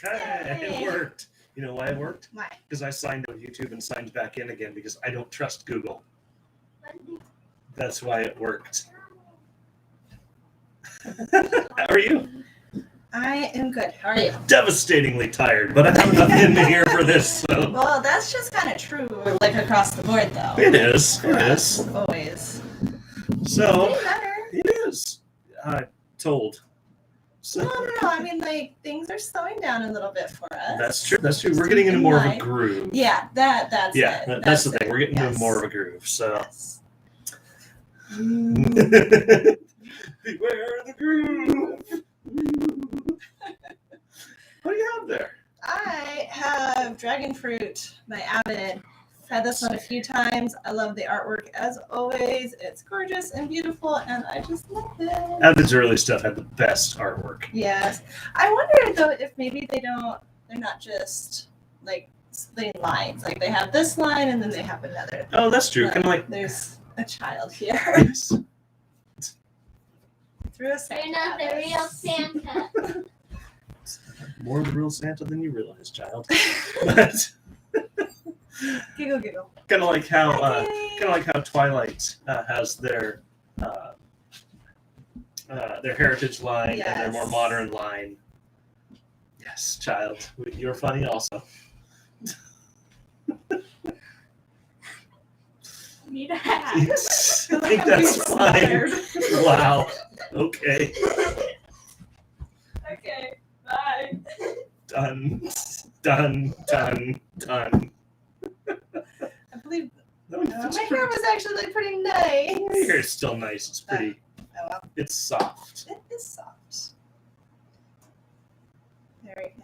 It worked. You know why it worked? Why? Because I signed out of YouTube and signed back in again because I don't trust Google. That's why it worked. How are you? I am good. How are you? Devastatingly tired, but I have enough in me here for this. So. Well, that's just kind of true, like across the board, though. It is. It is. Always. So. It's getting better. It is. Told. So. No. I mean, like, things are slowing down a little bit for us. That's true. That's true. We're getting into more of a groove. Yeah, that's it. That's the thing. We're getting into more of a groove. So. Yes. Beware the groove. What do you have there? I have dragon fruit, my Avid. I've had this one a few times. I love the artwork as always. It's gorgeous and beautiful, and I just love it. Avid's early stuff had the best artwork. Yes. I wonder, though, if maybe they're not just, like, splitting lines. Like, they have this line, and then they have another. Oh, that's true. Kind of like... There's a child here. Yes. Through a Santa. You're not the real Santa. More of the real Santa than you realize, child. But Giggle. kind of like how Twilight has their heritage line and their more modern line. Yes, child, you're funny also. Need a hat. I think that's fine. Wow. Okay. Okay. Bye. Done. I believe No, my hair was actually pretty nice. Your hair is still nice. It's pretty. Oh, well. It's soft. It is soft.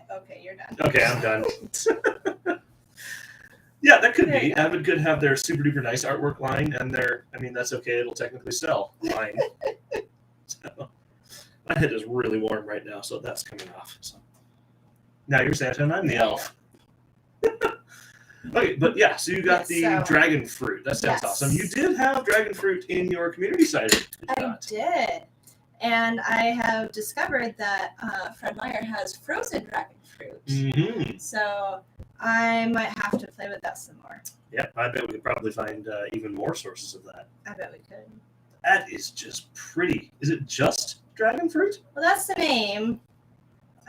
Okay, you're done. Okay, I'm done. Yeah, that could be. Avid could have their super duper nice artwork line and that's okay, it'll technically sell line. So, my head is really warm right now, so that's coming off. So now you're Santa and I'm the elf. Okay, but yeah, so you got the dragon fruit. That sounds awesome. You did have dragon fruit in your community site. I did. And I have discovered that Fred Meyer has frozen dragon fruit. Mm-hmm. So I might have to play with that some more. Yeah, I bet we could probably find even more sources of that. I bet we could. That is just pretty. Is it just dragon fruit? Well, that's the name.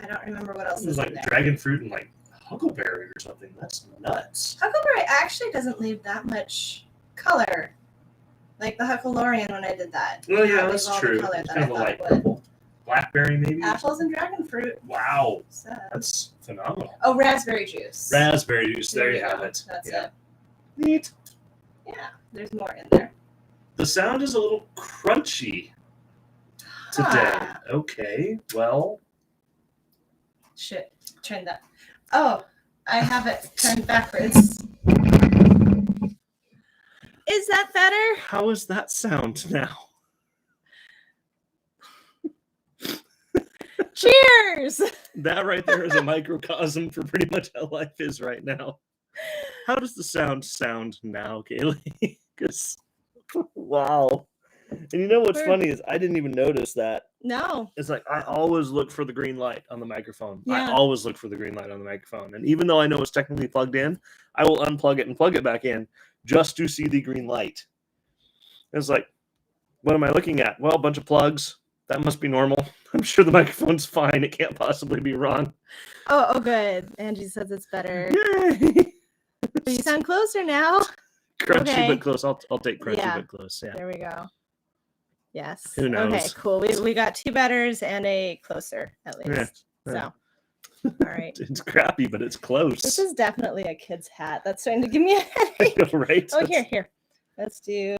I don't remember what else It was is like in there. dragon fruit and like huckleberry or something. That's nuts. Huckleberry actually doesn't leave that much color. Like the Huckleberry when I did that. Oh yeah, It that's leave all the true. color It's that kind I of a thought light it would. purple. Blackberry maybe? Apples and dragon fruit. Wow. So. That's phenomenal. Oh, raspberry juice. Raspberry juice. There you have it. That's yeah. it. Neat. Yeah, there's more in there. The sound is a little crunchy today. Huh. Okay, well. Shit, turn that. Oh, I have it turned backwards. Is that better? How is that sound now? Cheers! That right there is a microcosm for pretty much how life is right now. How does the sound now, Kaylee? Because, wow. And you know what's funny is I didn't even notice that. No. It's like I always look for the green light on the microphone. Yeah. I always look for the green light on the microphone. And even though I know it's technically plugged in, I will unplug it and plug it back in just to see the green light. It's like, what am I looking at? Well, a bunch of plugs. That must be normal. I'm sure the microphone's fine. It can't possibly be wrong. Oh, good. Angie says it's better. Yay! You sound closer now. Crunchy but close. I'll take crunchy but close. Yeah. There we go. Yes. Who knows? Okay, cool. We got 2 betters and a closer at least. Yeah. So, all right. It's crappy, but it's close. This is definitely a kid's hat. That's starting to give me a headache. I know, right? Oh, here. Let's do.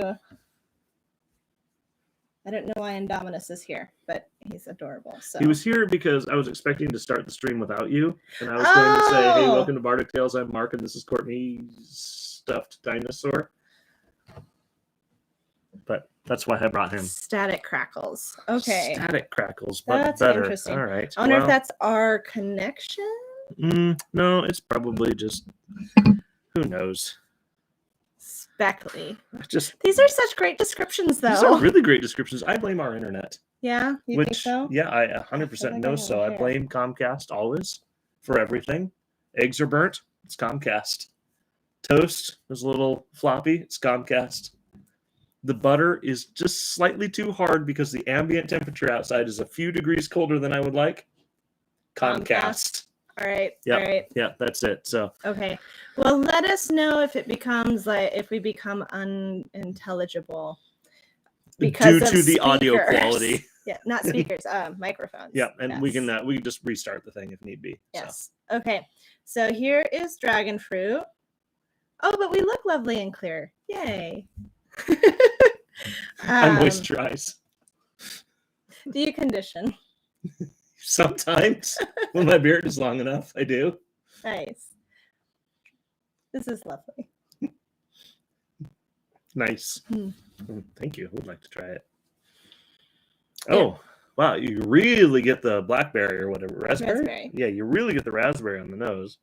I don't know why Indominus is here, but he's adorable. So he was here because I was expecting to start the stream without you, and I was going to say, "Hey, welcome to Bardic Tales. I'm Mark, and this is Courtney's stuffed dinosaur." But that's why I brought him. Static crackles. Okay. Static crackles, but That's better. interesting. All right. I wonder if that's our connection. No, it's probably just who knows. Speckly. Just these are such great descriptions, though. These are really great descriptions. I blame our internet. Yeah, you think so? Yeah, I 100% know so. I blame Comcast always. for everything. Eggs are burnt. It's Comcast. Toast is a little floppy. It's Comcast. The butter is just slightly too hard because the ambient temperature outside is a few degrees colder than I would like. Comcast. All right. Yep. All right. Yeah, that's it. So Okay. Well, let us know if it becomes if we become unintelligible because due of to the audio speakers. quality. Yeah, not speakers, microphones. Yeah, and we Yes. can just restart the thing if need be. Yes. Okay. So here is dragon fruit. Oh, but we look lovely and clear. Yay. I moisturize. Do you condition? Sometimes when my beard is long enough, I do. Nice. This is lovely. Nice. Hmm. Thank you. I would like to try it. Yeah. Oh, wow. You really get the blackberry or whatever. Raspberry? Raspberry. Yeah, you really get the raspberry on the nose.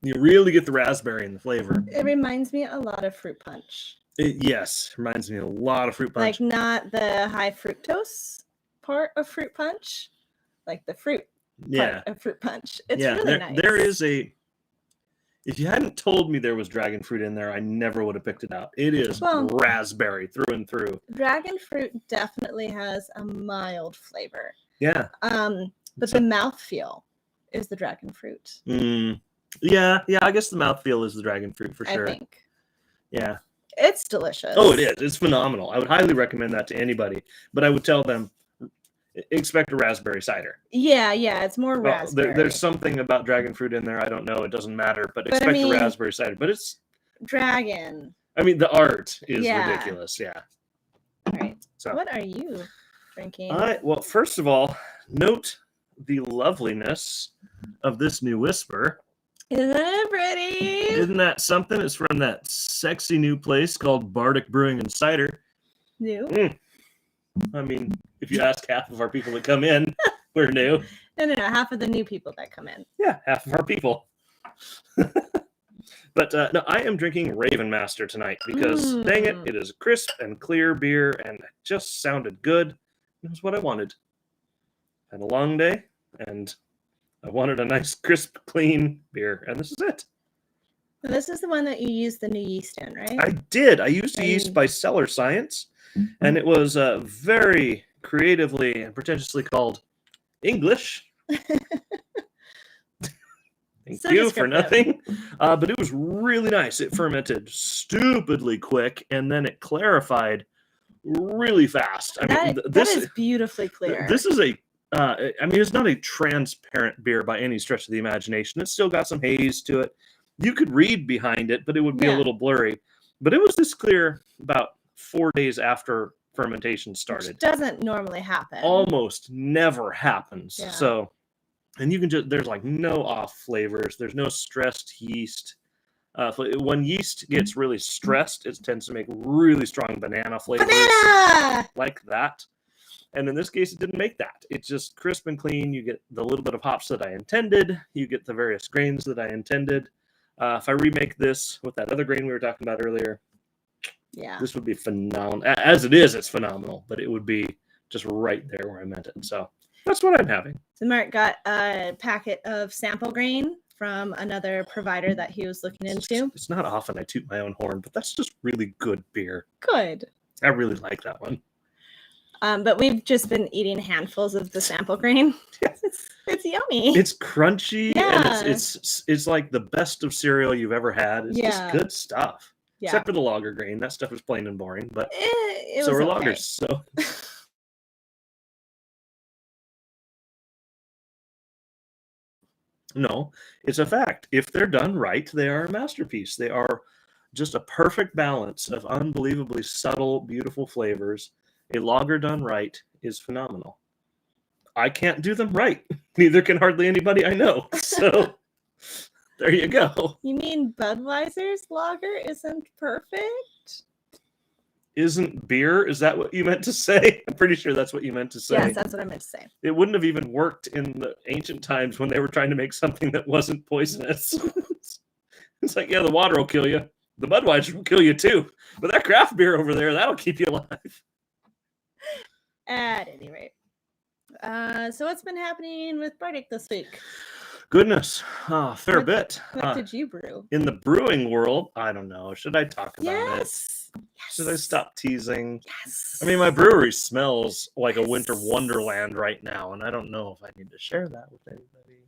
You really get the raspberry in the flavor. It reminds me a lot of fruit punch. Yes, reminds me a lot of fruit punch. Like not the high fructose part of fruit punch, like the fruit part of fruit punch. It's really nice. There is a. If you hadn't told me there was dragon fruit in there, I never would have picked it out. It is raspberry through and through. Dragon fruit definitely has a mild flavor. Yeah. But the mouthfeel is the dragon fruit. Yeah. I guess the mouthfeel is the dragon fruit for sure. I think. Yeah. It's delicious. Oh, it is. It's phenomenal. I would highly recommend that to anybody. But I would tell them, expect a raspberry cider. Yeah. It's more raspberry. There's something about dragon fruit in there. I don't know. It doesn't matter. But expect a raspberry cider. But it's dragon. I mean, the art is ridiculous. Yeah. All right. So, what are you drinking? Well, first of all, note the loveliness of this new whisper. Isn't it pretty? Isn't that something? It's from that sexy new place called Bardic Brewing and Cider. New? I mean, if you ask half of our people that come in, we're new. No. Half of the new people that come in. Yeah, half of our people. But no, I am drinking Raven Master tonight because, dang it, it is a crisp and clear beer and it just sounded good. It was what I wanted. Had a long day and I wanted a nice, crisp, clean beer, and this is it. This is the one that you used the new yeast in, right? I did. I used the yeast by Cellar Science, and it was very creatively and pretentiously called English. Thank you for nothing. But it was really nice. It fermented stupidly quick, and then it clarified really fast. I mean, that is beautifully clear. This is it's not a transparent beer by any stretch of the imagination. It's still got some haze to it. You could read behind it, but it would be a little blurry. But it was this clear about 4 days after fermentation started. Which doesn't normally happen. Almost never happens. Yeah. So, and you can there's like no off flavors. There's no stressed yeast. When yeast gets really stressed, it tends to make really strong banana flavors. Banana! Like that. And in this case, it didn't make that. It's just crisp and clean. You get the little bit of hops that I intended. You get the various grains that I intended. If I remake this with that other grain we were talking about earlier, this would be phenomenal. As it is, it's phenomenal. But it would be just right there where I meant it. So that's what I'm having. So Mark got a packet of sample grain from another provider that he was looking into. It's not often I toot my own horn, but that's just really good beer. Good. I really like that one. But we've just been eating handfuls of the sample grain. It's yummy. It's crunchy, and it's like the best of cereal you've ever had. It's just good stuff. Yeah. Except for the lager grain. That stuff is plain and boring, but so are lagers. So no, it's a fact. If they're done right, they are a masterpiece. They are just a perfect balance of unbelievably subtle, beautiful flavors. A lager done right is phenomenal. I can't do them right. Neither can hardly anybody I know. So there you go. You mean Budweiser's lager isn't perfect? Isn't beer? Is that what you meant to say? I'm pretty sure that's what you meant to say. Yes, that's what I meant to say. It wouldn't have even worked in the ancient times when they were trying to make something that wasn't poisonous. It's like, yeah, the water will kill you. The Budweiser will kill you too. But that craft beer over there, that'll keep you alive. At any rate. So what's been happening with Bardic this week? Goodness, fair What- bit. What did you brew? In the brewing world, I don't know. Should I talk about it? Yes. Should I stop teasing? Yes. I mean, my brewery smells like a Yes. winter wonderland right now, and I don't know if I need to share that with anybody.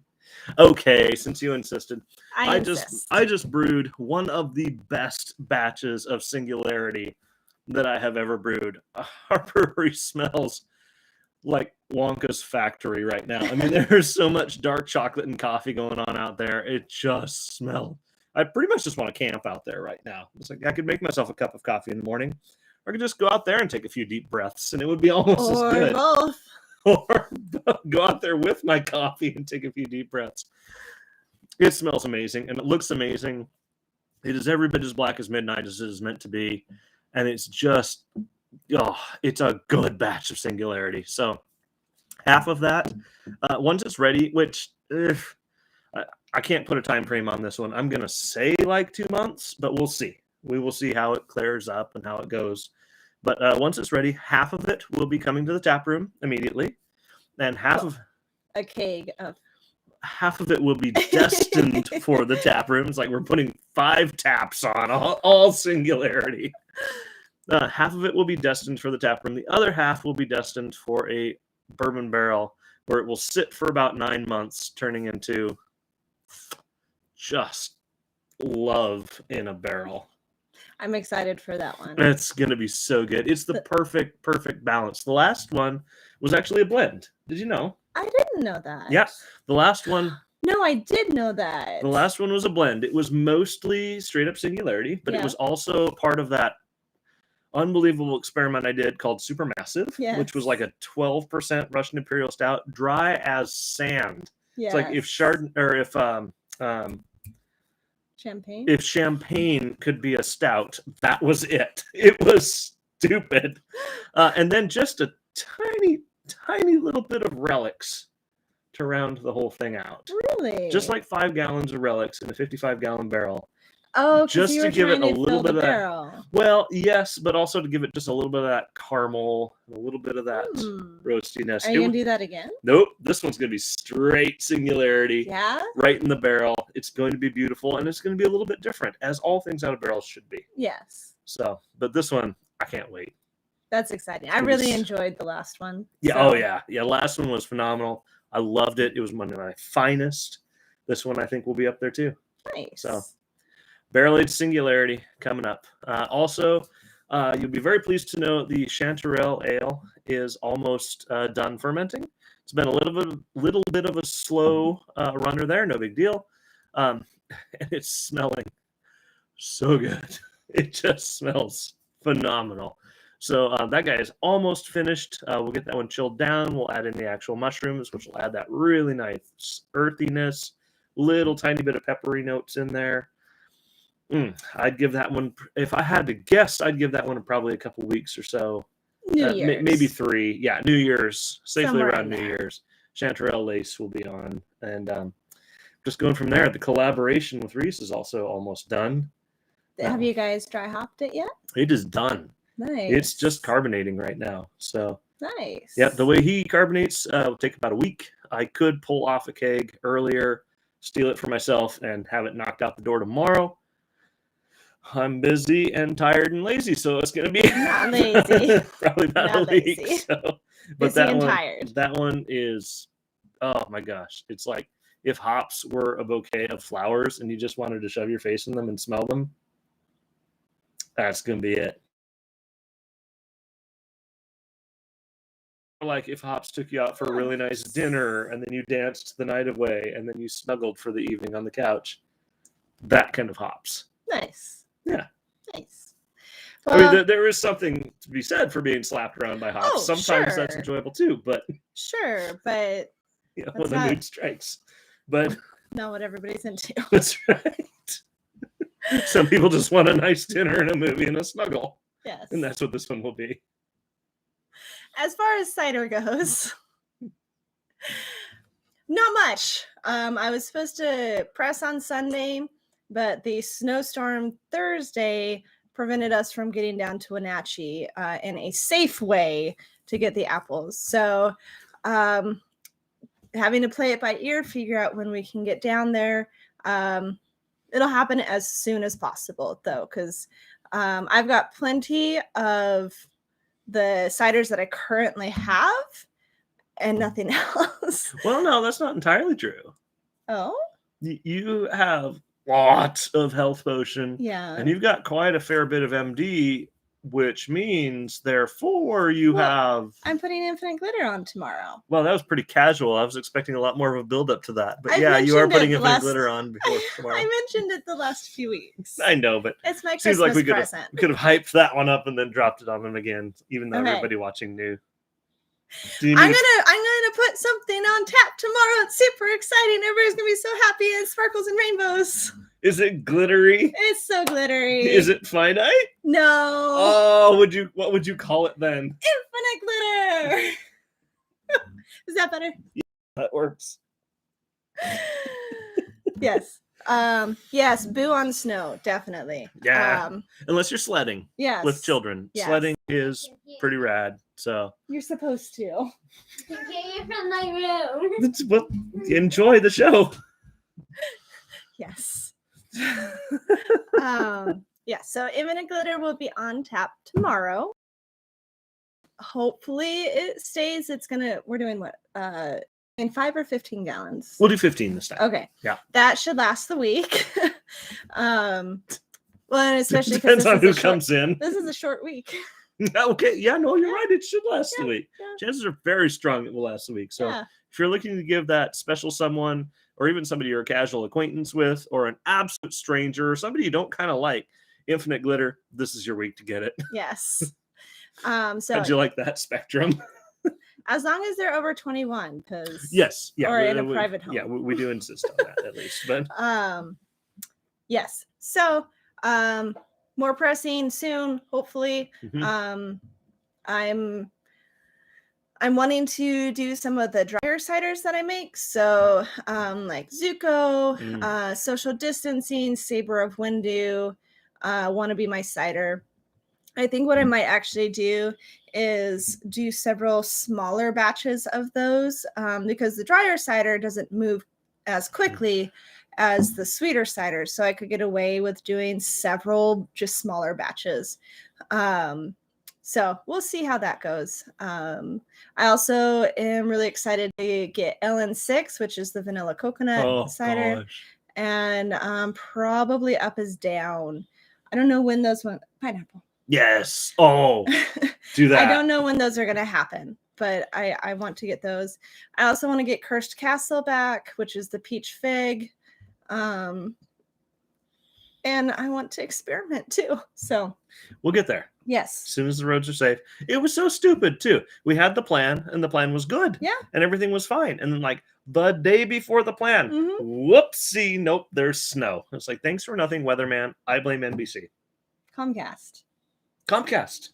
Okay, since you insisted, I just brewed one of the best batches of Singularity that I have ever brewed. Our brewery smells like Wonka's factory right now. I mean, there's so much dark chocolate and coffee going on out there. It just smells. I pretty much just want to camp out there right now. It's like I could make myself a cup of coffee in the morning, or I could just go out there and take a few deep breaths, and it would be almost as or good. both. Or go out there with my coffee and take a few deep breaths. It smells amazing, and it looks amazing. It is every bit as black as midnight as it is meant to be, and it's just, it's a good batch of Singularity. So half of that, once it's ready, which I can't put a time frame on this one. I'm gonna say like 2 months, but we'll see. We will see how it clears up and how it goes. But once it's ready, half of it will be coming to the tap room immediately, and half of A keg of. half of it will be destined for the tap room. It's like we're putting 5 taps on all Singularity. Half of it will be destined for the tap room. The other half will be destined for a bourbon barrel where it will sit for about 9 months, turning into just love in a barrel. I'm excited for that one. It's going to be so good. It's the perfect balance. The last one was actually a blend. Did you know? I didn't know that. Yeah. The last one. No, I did know that. The last one was a blend. It was mostly straight up Singularity, but it was also part of that unbelievable experiment I did called Supermassive, which was like a 12% Russian Imperial Stout, dry as sand. Yes. It's like if champagne. If champagne could be a stout, that was it. It was stupid. And then just a tiny little bit of relics to round the whole thing out. Really? Just like 5 gallons of relics in a 55-gallon barrel. Oh, just you to were give it a trying to little fill bit the of barrel. that. Well, yes, but also to give it just a little bit of that caramel, a little bit of that roastiness. Are you gonna do that again? Nope. This one's gonna be straight Singularity. Yeah. Right in the barrel. It's going to be beautiful, and it's going to be a little bit different, as all things out of barrels should be. Yes. So, but this one, I can't wait. That's exciting. I really enjoyed the last one. Yeah. So. Oh yeah. Yeah. Last one was phenomenal. I loved it. It was one of my finest. This one I think will be up there too. Nice. So. Barrel-aged Singularity coming up. Also, you'll be very pleased to know the Chanterelle Ale is almost done fermenting. It's been a little bit of a slow runner there. No big deal. And it's smelling so good. It just smells phenomenal. So that guy is almost finished. We'll get that one chilled down. We'll add in the actual mushrooms, which will add that really nice earthiness, little tiny bit of peppery notes in there. I'd give that one, if I had to guess, I'd give that one probably a couple weeks or so. New Year's. Maybe 3. Yeah, New Year's. Safely Somewhere around New Year's. Chanterelle Lace will be on. And just going from there, the collaboration with Reese is also almost done. Have you guys dry hopped it yet? It is done. Nice. It's just carbonating right now. So nice. Yeah, the way he carbonates will take about a week. I could pull off a keg earlier, steal it for myself, and have it knocked out the door tomorrow. I'm busy and tired and lazy, so it's going to be not lazy. Probably about not a week. Lazy. So, but busy that and one, tired. That one is, oh my gosh, it's like if hops were a bouquet of flowers and you just wanted to shove your face in them and smell them. That's going to be it. Like if hops took you out for a really nice dinner and then you danced the night away and then you snuggled for the evening on the couch. That kind of hops. Nice. Yeah. Nice. Well, I mean, there is something to be said for being slapped around by hops. Sometimes that's enjoyable too, but sure, but when the mood strikes. But not what everybody's into. That's right. Some people just want a nice dinner and a movie and a snuggle. Yes. And that's what this one will be. As far as cider goes, not much. I was supposed to press on Sunday, but the snowstorm Thursday prevented us from getting down to Wenatchee in a safe way to get the apples. So having to play it by ear, figure out when we can get down there. It'll happen as soon as possible, though, because I've got plenty of the ciders that I currently have and nothing else. Well, no, that's not entirely true. Oh? You have lots of health potion, Yeah. and you've got quite a fair bit of MD, which means, therefore, you have... I'm putting infinite glitter on tomorrow. Well, that was pretty casual. I was expecting a lot more of a build-up to that. But I've yeah, you are mentioned putting it infinite last- glitter on before tomorrow. I mentioned it the last few weeks. I know, but It's my seems Christmas like we present. could have hyped that one up and then dropped it on them again, even though Okay. everybody watching knew. Do you I'm need gonna put something on tap tomorrow. It's super exciting. Everybody's gonna be so happy. It sparkles and rainbows. Is it glittery? It's so glittery. Is it finite? No. Oh, what would you call it then? Infinite glitter. Is that better? That works. Yes. Yes, boo on snow, definitely. Yeah. Unless you're sledding Yes. with children. Yes. Sledding is pretty rad. So You're supposed to. Get you from my room. that's what enjoy the show. Yes. Yeah, so infinite glitter will be on tap tomorrow. Hopefully it stays. We're doing what? In 5 or 15 gallons. We'll do 15 this time. Okay. Yeah. That should last the week. Well, and especially Depends because on who comes in. This is a short week. Okay. Yeah, no, you're right. It should last the Yeah, week. yeah. Chances are very strong it will last the week. So Yeah. if you're looking to give that special someone, or even somebody you're a casual acquaintance with, or an absolute stranger, or somebody you don't kind of like, infinite glitter, this is your week to get it. Yes. So How'd you like that spectrum? as long as they're over 21, because Yes. Yeah. or in a private Yeah, home. we do insist on that at least. But yes. So more pressing soon, hopefully. mhm. I'm wanting to do some of the drier ciders that I make. So like Zuko, social distancing, Saber of Windu, want to be my cider. I think what I might actually do is do several smaller batches of those because the drier cider doesn't move as quickly as the sweeter ciders. So I could get away with doing several just smaller batches. So we'll see how that goes. I also am really excited to get LN6, which is the vanilla coconut cider. Gosh. And probably up is down. I don't know when those went. Pineapple. Yes. Oh, do that. I don't know when those are going to happen, but I want to get those. I also want to get Cursed Castle back, which is the peach fig. And I want to experiment too. So We'll get there as yes. soon as the roads are safe. It was so stupid too. We had the plan, and the plan was good. Yeah. And everything was fine. And then, like, the day before the plan, Mhm. whoopsie, nope, there's snow. It's like, thanks for nothing, weatherman. I blame NBC. Comcast. Comcast.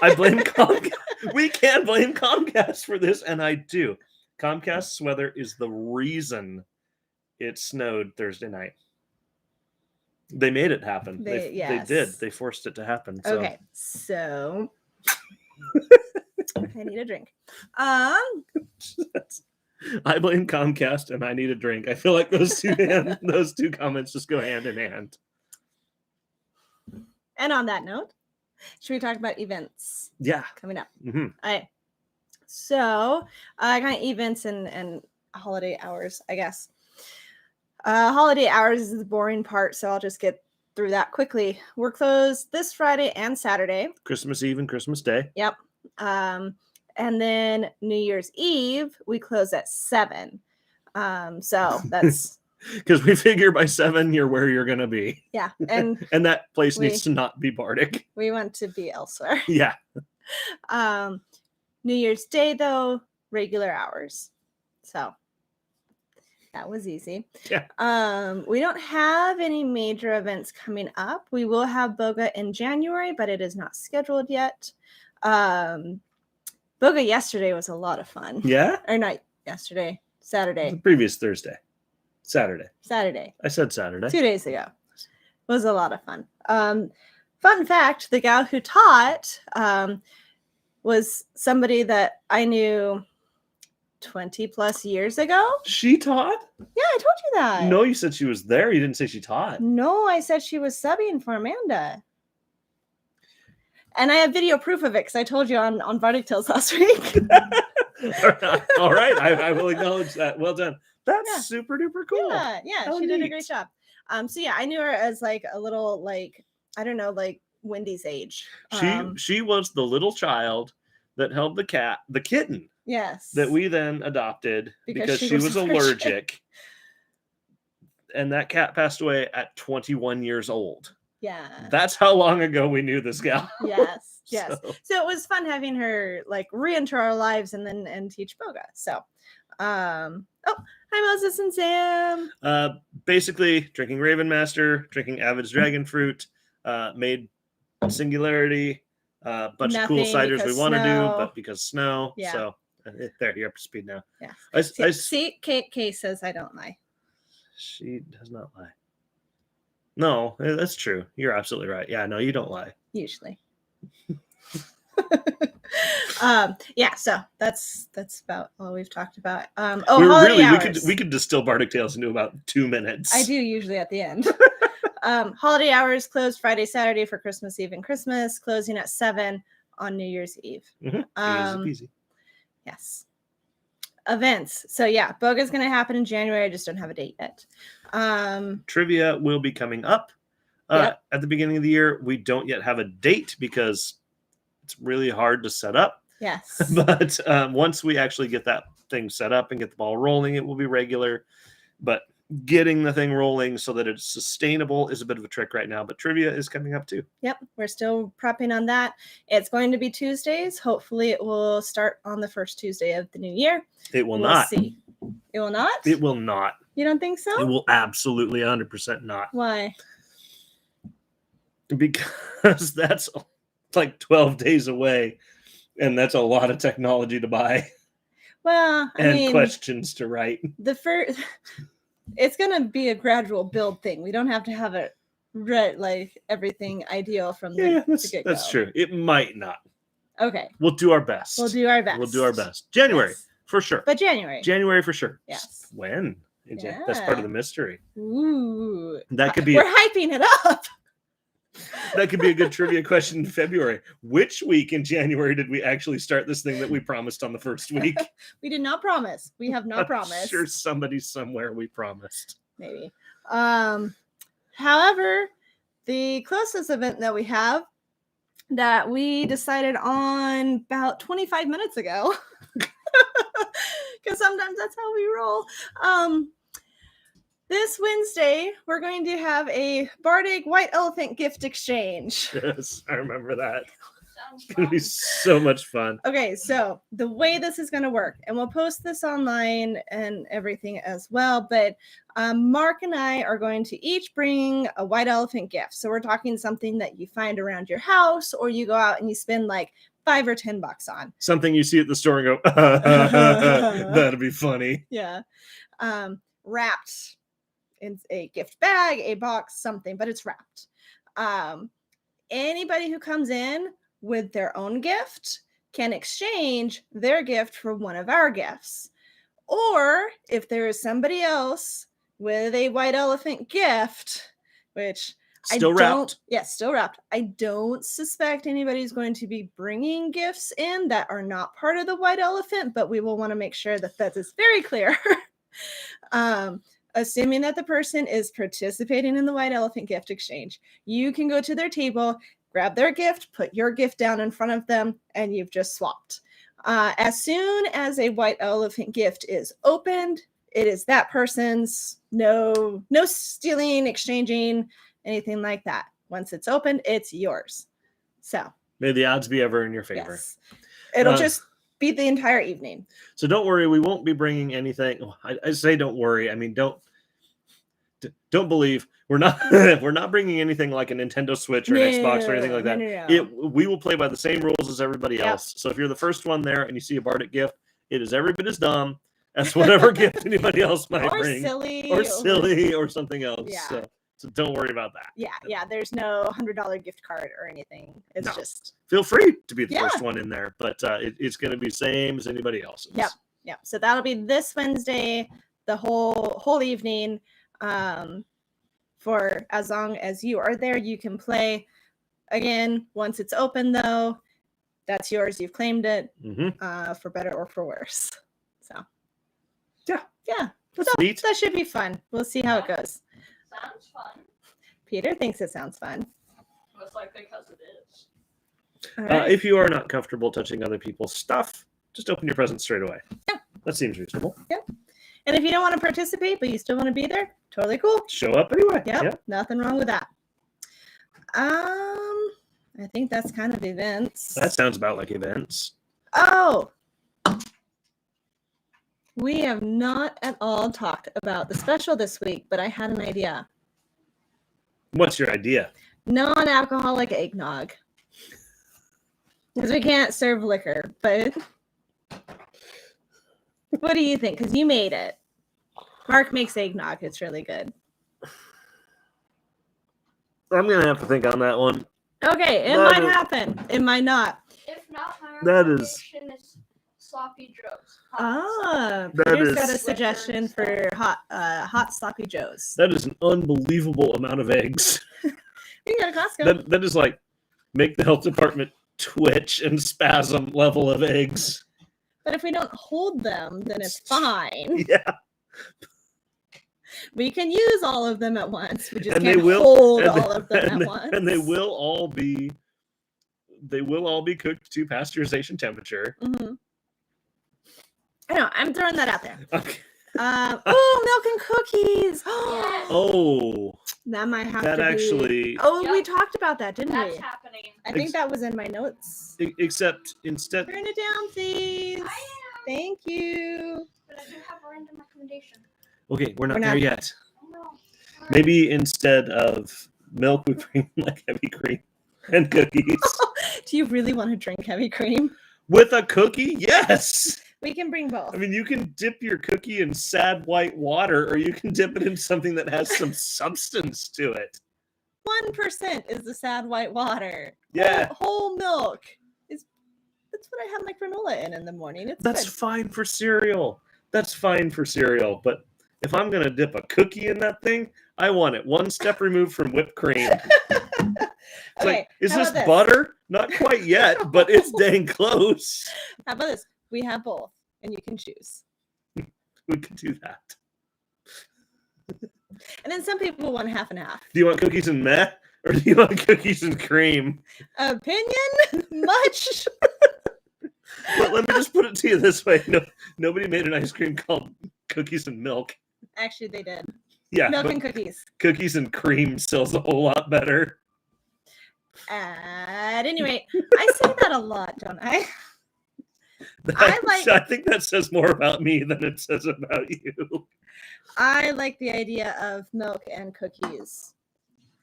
I blame Comcast. We can blame Comcast for this, and I do. Comcast's weather is the reason it snowed Thursday night. They made it happen. They Yes. did. They forced it to happen. So. Okay, so I need a drink. I blame Comcast and I need a drink. I feel like those two comments just go hand in hand. And on that note, should we talk about events Yeah. coming up? Hmm. All right. So, kind of events and holiday hours, I guess. Holiday hours is the boring part, so I'll just get through that quickly. We're closed this Friday and Saturday. Christmas Eve and Christmas Day. Yep. And then New Year's Eve, we close at 7. So that's Because we figure by 7 you're where you're gonna be. yeah. And And that place We- needs to not be Bardic. we want to be elsewhere. Yeah. New Year's Day, though, regular hours. So that was easy. Yeah. We don't have any major events coming up. We will have Boga in January, but it is not scheduled yet. Boga yesterday was a lot of fun. Yeah? Or not yesterday, The Saturday. previous Thursday. Saturday. Saturday. I said Saturday. 2 days ago. Was a lot of fun. Fun fact, the gal who taught was somebody that I knew 20 plus years ago. She taught? Yeah, I told you that. No, you said she was there. You didn't say she taught. No, I said she was subbing for Amanda. And I have video proof of it because I told you on Bardic Tales last week. All right. I will acknowledge that. Well done. That's Yeah. super duper cool. Yeah, How she did a neat. great job. So yeah, I knew her as like a little like, I don't know, like Wendy's age. She was the little child that held the kitten Yes. that we then adopted because she was allergic. allergic. And that cat passed away at 21 years old. Yeah. That's how long ago we knew this gal. Yes. Yes. So- So it was fun having her like re-enter our lives and teach Boga. So hi Moses and Sam. Basically drinking Raven Master, drinking Avid's Dragon Fruit, made Singularity, a bunch of cool Nothing ciders we because want to do, snow. but because snow. Yeah. So there, you're up to speed now. Yeah. I See, Kate says I don't lie. She does not lie. No, that's true. You're absolutely right. Yeah, no, you don't lie. Usually. Yeah, so that's about all we've talked about. Holiday hours. we could distill Bardic Tales into about 2 minutes. I do usually at the end. Holiday hours closed Friday, Saturday for Christmas Eve and Christmas, closing at 7 on New Year's Eve. Mm-hmm. Easy peasy. Yes. Events. So yeah, Boga's going to happen in January. I just don't have a date yet. Trivia will be coming up Yep. at the beginning of the year. We don't yet have a date because it's really hard to set up. Yes. But once we actually get that thing set up and get the ball rolling, it will be regular. But getting the thing rolling so that it's sustainable is a bit of a trick right now. But trivia is coming up too. Yep, we're still prepping on that. It's going to be Tuesdays. Hopefully, it will start on the first Tuesday of the new year. It will We'll not. see. It will not? It will not. You don't think so? It will absolutely 100% not. Why? Because that's like 12 days away. And that's a lot of technology to buy Well, I and mean, questions to write. the first, it's going to be a gradual build thing. We don't have to have it like everything ideal from Yeah, the get-go. that's true. It might not. Okay, We'll do our best. we'll do our best. We'll do our best. January, Yes. for sure. But January. January for sure. Yes. When? That's part of the mystery. Ooh. That could be We're hyping it up. that could be a good trivia question in February. Which week in January did we actually start this thing that we promised on the first week? We did not promise. We have not I'm promised. sure somebody somewhere we promised. Maybe. However, the closest event that we have that we decided on about 25 minutes ago, because sometimes that's how we roll. This Wednesday, we're going to have a Bardic White Elephant gift exchange. Yes, I remember that. Sounds It's going to be fun. so much fun. Okay, so the way this is going to work, and we'll post this online and everything as well, but Mark and I are going to each bring a white elephant gift. So we're talking something that you find around your house, or you go out and you spend like $5 or $10 on. Something you see at the store and go, that'd be funny. Yeah. Wrapped in a gift bag, a box, something, but it's wrapped. Anybody who comes in with their own gift can exchange their gift for one of our gifts. Or if there is somebody else with a white elephant gift, which Still I wrapped. don't, yes, still wrapped. I don't suspect anybody's going to be bringing gifts in that are not part of the white elephant, but we will want to make sure that that is very clear. Assuming that the person is participating in the white elephant gift exchange, you can go to their table, grab their gift, put your gift down in front of them, and you've just swapped. As soon as a white elephant gift is opened, it is that person's. No stealing, exchanging, anything like that. Once it's opened, it's yours. So May the odds be ever in your favor. yes, it'll Uh, just be the entire evening. So don't worry, we won't be bringing anything. I say don't worry. I mean, don't believe. We're not bringing anything like a Nintendo Switch or an Xbox or anything like that. No. We will play by the same rules as everybody Yep. else. So if you're the first one there and you see a Bardic gift, it is every bit as dumb as whatever gift anybody else might Or bring. silly. Or silly or something else. Yeah. So don't worry about that. Yeah. There's no $100 gift card or anything. It's No. just Feel free to be the Yeah. first one in there, but it's going to be same as anybody else's. Yep. Yeah. So that'll be this Wednesday, the whole evening. For as long as you are there, you can play. Again, once it's open, though, that's yours. You've claimed it, for better or for worse. So, yeah, That's so neat. that should be fun. We'll see how it goes. Sounds fun. Peter thinks it sounds fun. Most likely because it is. All right. If you are not comfortable touching other people's stuff, just open your present straight away. Yeah. That seems reasonable. And if you don't want to participate, but you still want to be there, totally cool. Show up anyway. Yep. Nothing wrong with that. I think that's kind of events. That sounds about like events. Oh, we have not at all talked about the special this week, but I had an idea. What's your idea? Non-alcoholic eggnog. Because we can't serve liquor, but what do you think? Because you made it. Mark makes eggnog. It's really good. I'm going to have to think on that one. Okay, it might happen. It might not. If not, my That is- recommendation is sloppy joes. Peter's is- got a suggestion for hot sloppy joes. That is an unbelievable amount of eggs. You can go to Costco. That is like make the health department twitch and spasm level of eggs. But if we don't hold them, then it's fine. Yeah. We can use all of them at once. We just And can't they will- hold and all they- of them and at they- once. And they will all be cooked to pasteurization temperature. Mhm. I know. I'm throwing that out there. Okay. Milk and cookies. Yes. Oh, That might have that to actually be. Oh, we Yep. talked about that, didn't That's we? happening. I think that was in my notes. except instead Turn it down, please. I am. Thank you. But I do have a random recommendation. okay, we're not We're there not- yet. I know. Maybe instead of milk, we bring like heavy cream and cookies. Do you really want to drink heavy cream? With a cookie? Yes. We can bring both. I mean, you can dip your cookie in sad white water, or you can dip it in something that has some substance to it. 1% is the sad white water. Yeah. Whole milk is. That's what I have my granola in the morning. It's That's good. fine for cereal. That's fine for cereal. But if I'm going to dip a cookie in that thing, I want it one step removed from whipped cream. It's Okay, like, is how this about this? butter? Not quite yet, but it's dang close. How about this? We have both, and you can choose. We could do that. And then some people want half and half. Do you want cookies and meh? Or do you want cookies and cream? Opinion? Much? But let me just put it to you this way. No, nobody made an ice cream called cookies and milk. Actually, they did. Yeah, Milk but and cookies. cookies and cream sells a whole lot better. At any rate, I say that a lot, don't I? I think that says more about me than it says about you. I like the idea of milk and cookies.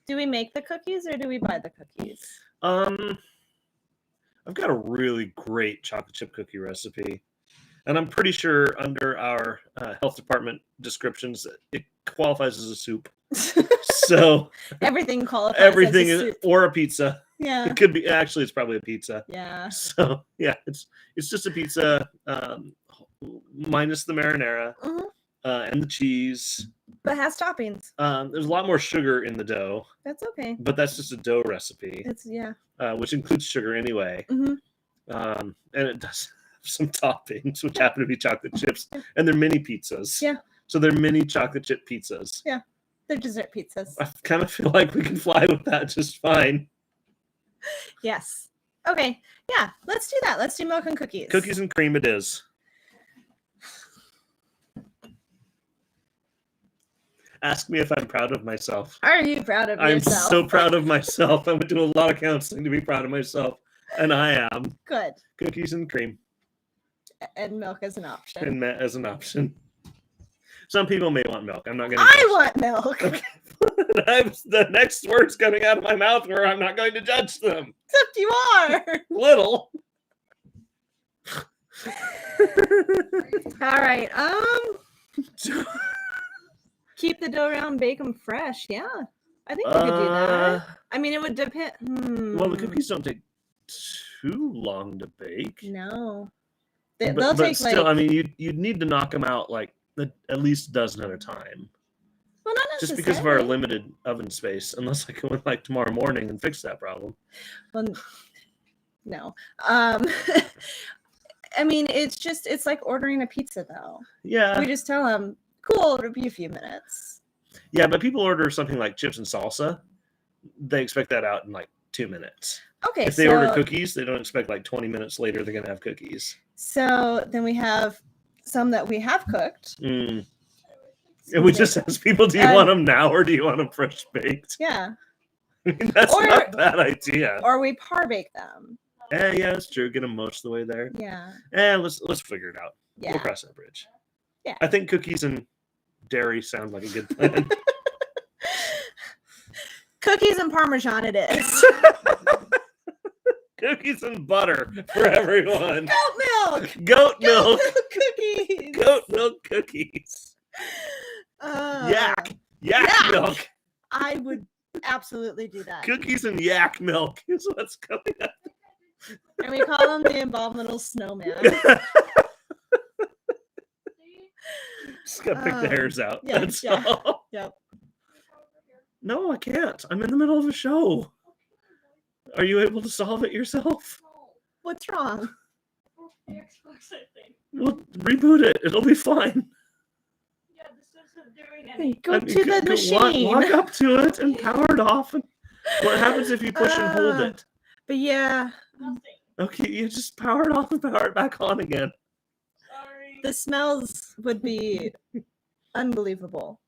Do we make the cookies or do we buy the cookies? I've got a really great chocolate chip cookie recipe, and I'm pretty sure under our health department descriptions it qualifies as a soup. So Everything qualifies. everything as a is, soup. or a pizza. Yeah. It could be actually it's probably a pizza. Yeah. So yeah, it's just a pizza minus the marinara Mhm. and the cheese. But has toppings. There's a lot more sugar in the dough, That's okay. but that's just a dough recipe, It's which includes sugar anyway. Mhm. And it does have some toppings, which happen to be chocolate chips, and they're mini pizzas. Yeah. So they're mini chocolate chip pizzas. They're dessert pizzas. I kind of feel like we can fly with that just fine. Yes. Okay. Yeah. Let's do that. Let's do milk and cookies. Cookies and cream it is. Ask me if I'm proud of myself. Are you proud of I'm yourself? so proud of myself. I went to a lot of counseling to be proud of myself, and I am. Good. Cookies and cream And milk as an option. and met as an option. Some people may want milk. I'm not going to. I want milk. Okay. The next words coming out of my mouth where I'm not going to judge them. Except you are. Little. All right. Keep the dough round, bake them fresh. Yeah. I think we could do that. I mean, it would depend. Well, the cookies don't take too long to bake. No. They'll take still, like, I mean, you'd need to knock them out like at least a dozen at a time. well, not Just because of our necessarily. limited oven space, unless I go in like tomorrow morning and fix that problem. Well, no. I mean, it's like ordering a pizza though. Yeah. We just tell them, cool, it'll be a few minutes. Yeah, but people order something like chips and salsa. They expect that out in like 2 minutes. Okay, If they order cookies, they don't expect like 20 minutes later they're going to have cookies. So then we have some that we have cooked. And we just ask people, do you want them now or do you want them fresh baked? Yeah. I mean, that's not a bad idea. Or we par bake them. Yeah, that's true. Get them most of the way there. Yeah. Let's figure it out. Yeah. We'll cross that bridge. Yeah. I think cookies and dairy sound like a good plan. Cookies and Parmesan it is. Cookies and butter for everyone. Goat milk. Goat milk. Cookies. Goat milk cookies. Yak milk. I would absolutely do that. Cookies and yak milk is what's coming up. And we call them the abominable snowman. Just gotta pick the hairs out. Yeah, That's yeah. all. Yep. No, I can't. I'm in the middle of a show. Are you able to solve it yourself? What's wrong? The Xbox, I think. Well, reboot it. It'll be fine. Yeah, this isn't doing anything. Go to the machine. Walk up to it and power it off. And what happens if you push and hold it? But yeah, Nothing. Okay, you just power it off and power it back on again. Sorry. the smells would be unbelievable.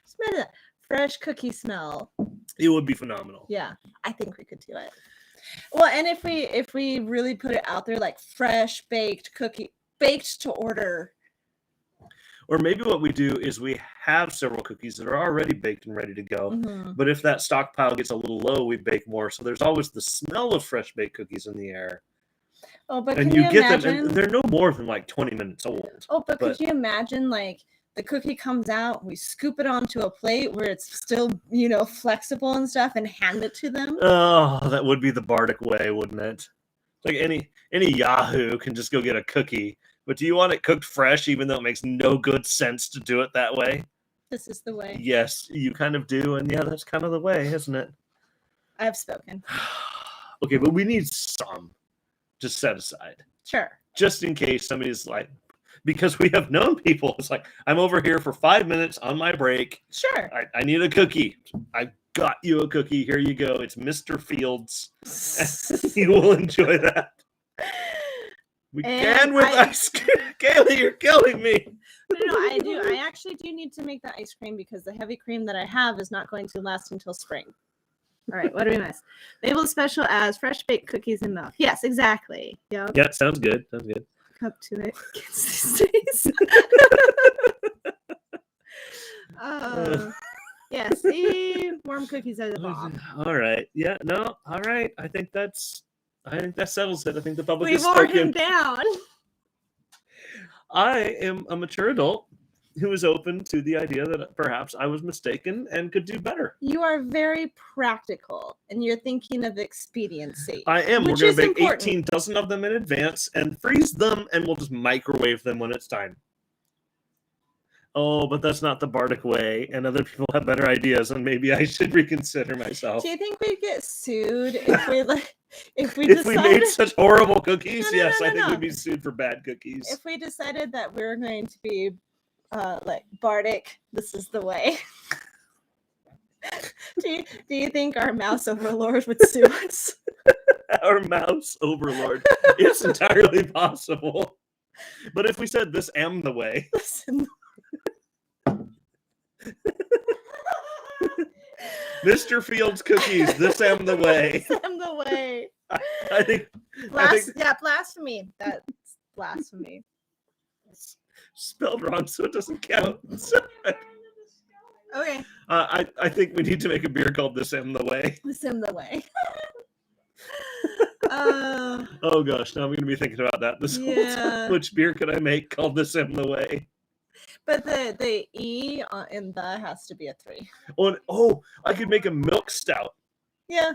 Smell that fresh cookie smell. It would be phenomenal. Yeah, I think we could do it. Well, and if we really put it out there, like fresh baked cookie, baked to order. Or maybe what we do is we have several cookies that are already baked and ready to go. Mm-hmm. But if that stockpile gets a little low, we bake more. So there's always the smell of fresh baked cookies in the air. Oh, but and can you get imagine? them, and they're no more than like 20 minutes old. Oh, but could you imagine, like, the cookie comes out, we scoop it onto a plate where it's still, you know, flexible and stuff, and hand it to them? Oh, that would be the Bardic way, wouldn't it? Like any Yahoo can just go get a cookie. But do you want it cooked fresh, even though it makes no good sense to do it that way? This is the way. Yes, you kind of do. And yeah, that's kind of the way, isn't it? I've spoken. Okay, but we need some just set aside. Sure. Just in case somebody's like, because we have known people, it's like, I'm over here for 5 minutes on my break. Sure. I need a cookie. I got you a cookie. Here you go. It's Mr. Fields. You will enjoy that. We can with ice cream. Kaylee, you're killing me. No, I do. I actually do need to make the ice cream because the heavy cream that I have is not going to last until spring. All right, what do we miss? Labeled special as fresh baked cookies and milk. Yes, exactly. Yep. Yeah, sounds good. Sounds good. Up to it. Kids these days. Yeah, see, warm cookies are the bomb. All right. Yeah, no. All right. I think that settles it. I think the public We've is worn spoken. him down. I am a mature adult who is open to the idea that perhaps I was mistaken and could do better. You are very practical, and you're thinking of expediency. I am. Which We're going to is bake important. 18 dozen of them in advance and freeze them, and we'll just microwave them when it's time. Oh, but that's not the Bardic way, and other people have better ideas, and maybe I should reconsider myself. Do you think we'd get sued if we If we decided, made such horrible cookies, No, yes, I think no. we'd be sued for bad cookies. if we decided that we were going to be like Bardic, this is the way? do you think our mouse overlord would sue us? Our mouse overlord. It's entirely possible. But if we said this am the way, Listen, Mr. Fields cookies, this am the way. I'm the way. I think Blasphemy. That's blasphemy. spelled wrong, so it doesn't count. Okay, I think we need to make a beer called This Am the Way. listen the way. Oh gosh, now I'm going to be thinking about that this whole Yeah. time. Which beer could I make called This Am the Way? But the E in the has to be a 3. I could make a milk stout Yeah.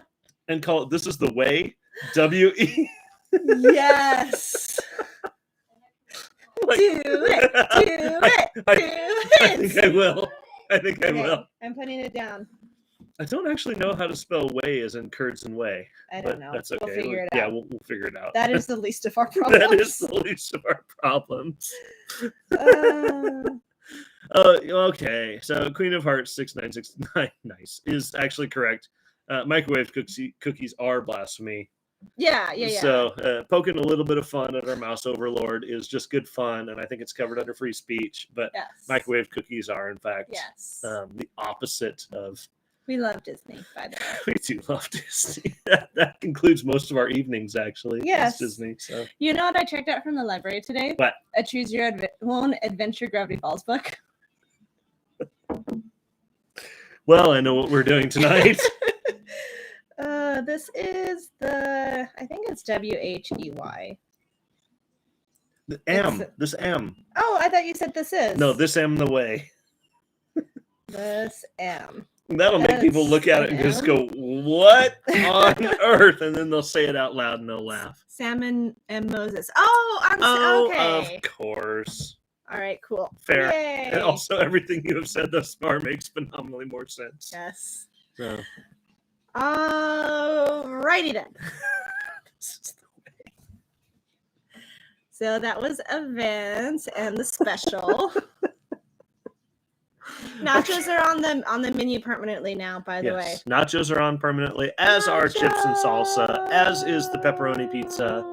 and call it This Is the Way, W-E. Yes. Like- Do it. Do it. Do I it. think I will. I think I Okay, will. I'm putting it down. I don't actually know how to spell way as in curds and whey. I But don't know. that's okay. We'll figure it Yeah, out. we'll figure it out. That is the least of our problems. That is the least of our problems. Okay, so Queen of Hearts 6969, nice, is actually correct. Microwave cookies are blasphemy. yeah. So poking a little bit of fun at our mouse overlord is just good fun, and I think it's covered under free speech. But Yes. microwave cookies are, in fact, Yes. the opposite of. We love Disney, by the way. We do love Disney. That concludes most of our evenings, actually. Yes. It's Disney. So You know what I checked out from the library today? What? A Choose Your Own Adventure Gravity Falls book. well, I know what we're doing tonight. This is the, I think it's WHEY. The M. It's- This M. Oh, I thought you said this is. No, this M the way. This M. That'll make people That's look at it and an just M? go, "What on earth?" And then they'll say it out loud and they'll laugh. Salmon and Moses. Oh, okay. Of course. All right, cool. Fair. Yay. And also, everything you have said thus far makes phenomenally more sense. Yes. So, Alrighty then. this is the way. So that was events and the special. Nachos are on the menu permanently now, by the way. Yes, nachos are on permanently, as are chips and salsa, as is the pepperoni pizza.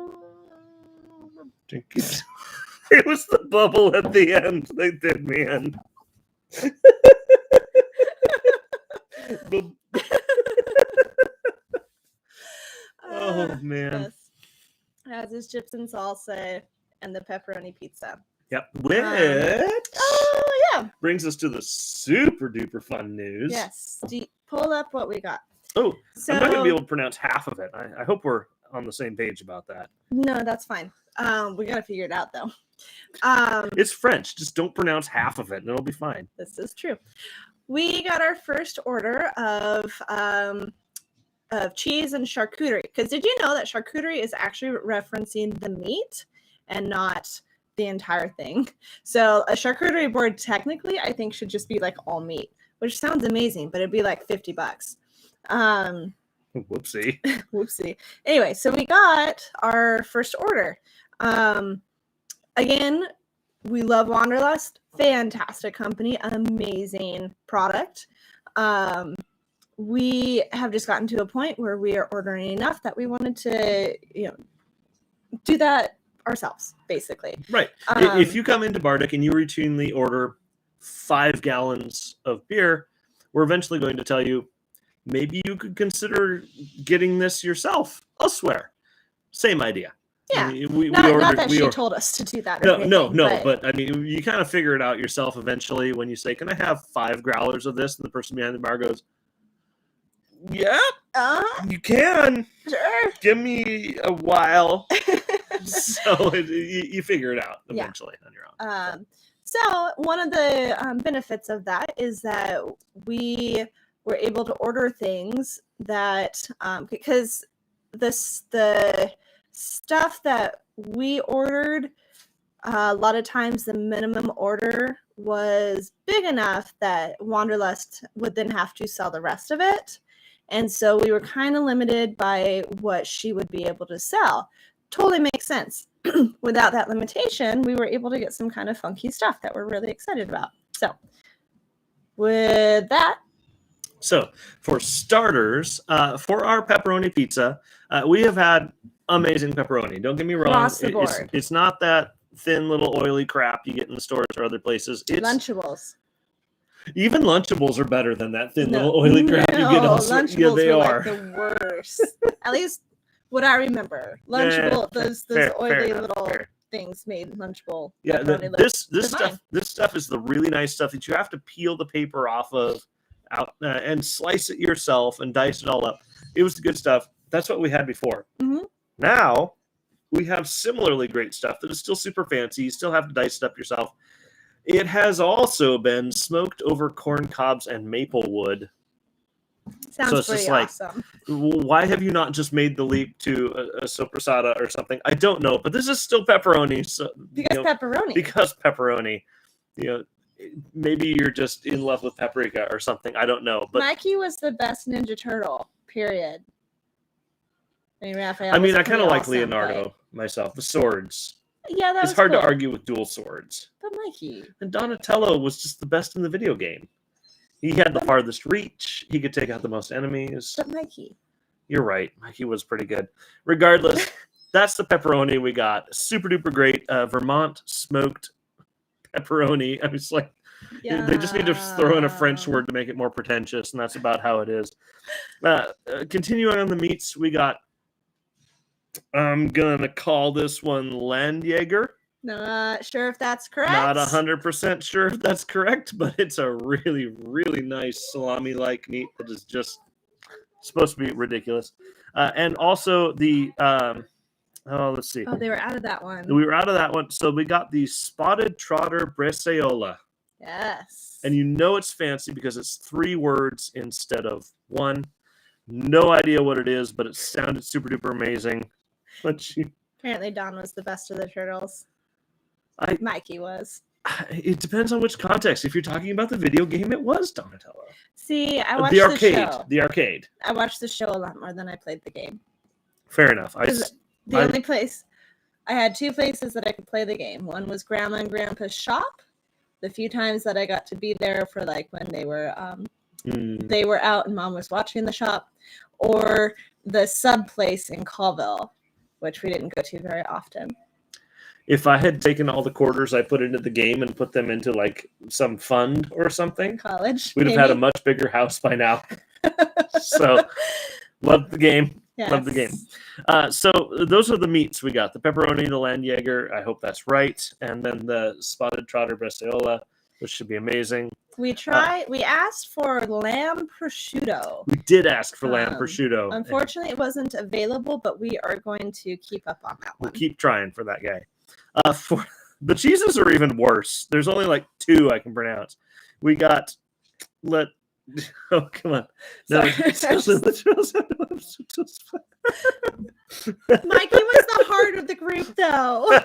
It was the bubble at the end. They did me in. Oh, man. Yes. As is chips and salsa and the pepperoni pizza. Yep. Which Yeah. brings us to the super duper fun news. Yes. Pull up what we got. Oh, So I'm not going to be able to pronounce half of it. I hope we're on the same page about that. no, that's fine. We gotta figure it out though. It's French. Just don't pronounce half of it and it'll be fine. This is true. We got our first order of cheese and charcuterie. Because did you know that charcuterie is actually referencing the meat and not the entire thing? So a charcuterie board technically, I think, should just be like all meat, which sounds amazing, but it'd be like $50. Whoopsie. Whoopsie. Anyway, so we got our first order. Again, we love Wanderlust. Fantastic company, amazing product. We have just gotten to a point where we are ordering enough that we wanted to, do that ourselves, basically. Right. If you come into Bardic and you routinely order 5 gallons of beer, we're eventually going to tell you, maybe you could consider getting this yourself elsewhere. Same idea. Yeah. I mean, Not that she told us to do that. Or No. anything, But I mean, you kind of figure it out yourself eventually when you say, "Can I have 5 growlers of this?" And the person behind the bar goes, "Yeah, you can. Sure. Give me a while." So you figure it out eventually on your own. So one of the benefits of that is that we were able to order things that because the stuff that we ordered, a lot of times the minimum order was big enough that Wanderlust would then have to sell the rest of it. And so we were kind of limited by what she would be able to sell. Totally makes sense. Without that limitation, we were able to get some kind of funky stuff that we're really excited about. So with that. So for starters, for our pepperoni pizza, we have had amazing pepperoni. Don't get me wrong. Across the board. It's not that thin little oily crap you get in the stores or other places. It's Lunchables. Even Lunchables are better than that thin little oily crap you get elsewhere. Lunchables Yeah, they were are. like the worst. At least what I remember. Lunchable, those oily little things made Lunchable. Yeah, pepperoni look this stuff is the really nice stuff that you have to peel the paper off of and slice it yourself and dice it all up. It was the good stuff. That's what we had before. Mm-hmm. Now we have similarly great stuff that is still super fancy. You still have to dice it up yourself. It has also been smoked over corn cobs and maple wood. Sounds So it's pretty just like, awesome. why have you not just made the leap to a sopressata or something? I don't know, but this is still pepperoni. So Because pepperoni. Because pepperoni. You know, maybe you're just in love with paprika or something. I don't know, but Mikey was the best Ninja Turtle. Period. I mean, Raphael. I mean, was I kind pretty of like awesome, Leonardo myself. The swords. but yeah, that It's was hard cool. to argue with dual swords. But Mikey. And Donatello was just the best in the video game. He had the farthest reach. He could take out the most enemies. But Mikey. You're right. Mikey was pretty good. Regardless, that's the pepperoni we got. Super duper great. Vermont smoked pepperoni. I was like, they just need to throw in a French word to make it more pretentious, and that's about how it is. Continuing on the meats, we got, I'm going to call this one Landjäger. Not sure if that's correct. Not 100% sure if that's correct, but it's a really, really nice salami-like meat that is just supposed to be ridiculous. And also the, let's see. Oh, they were out of that one. We were out of that one. So we got the Spotted Trotter Bresaola. Yes. And you know it's fancy because it's 3 words instead of 1. No idea what it is, but it sounded super duper amazing. Apparently Don was the best of the turtles. Mikey was. It depends on which context. If you're talking about the video game, it was Donatello. See, I watched the arcade. show. The arcade. I watched the show a lot more than I played the game. Fair enough. The only place I had 2 places that I could play the game. One was Grandma and Grandpa's shop. The few times that I got to be there for like when they were out and Mom was watching the shop, or the sub place in Colville, which we didn't go to very often. If I had taken all the quarters I put into the game and put them into like some fund or something, college, we'd have had a much bigger house by now. So, love the game. Yes. Love the game. So those are the meats we got. The pepperoni, the Landjäger, I hope that's right. And then the Spotted Trotter Bresaola, which should be amazing. We asked for lamb prosciutto. We did ask for lamb prosciutto. Unfortunately, it wasn't available, but we are going to keep up on that one. We'll keep trying for that guy. For the cheeses are even worse. There's only like 2 I can pronounce. We got oh, come on. No, Mikey was the heart of the group, though.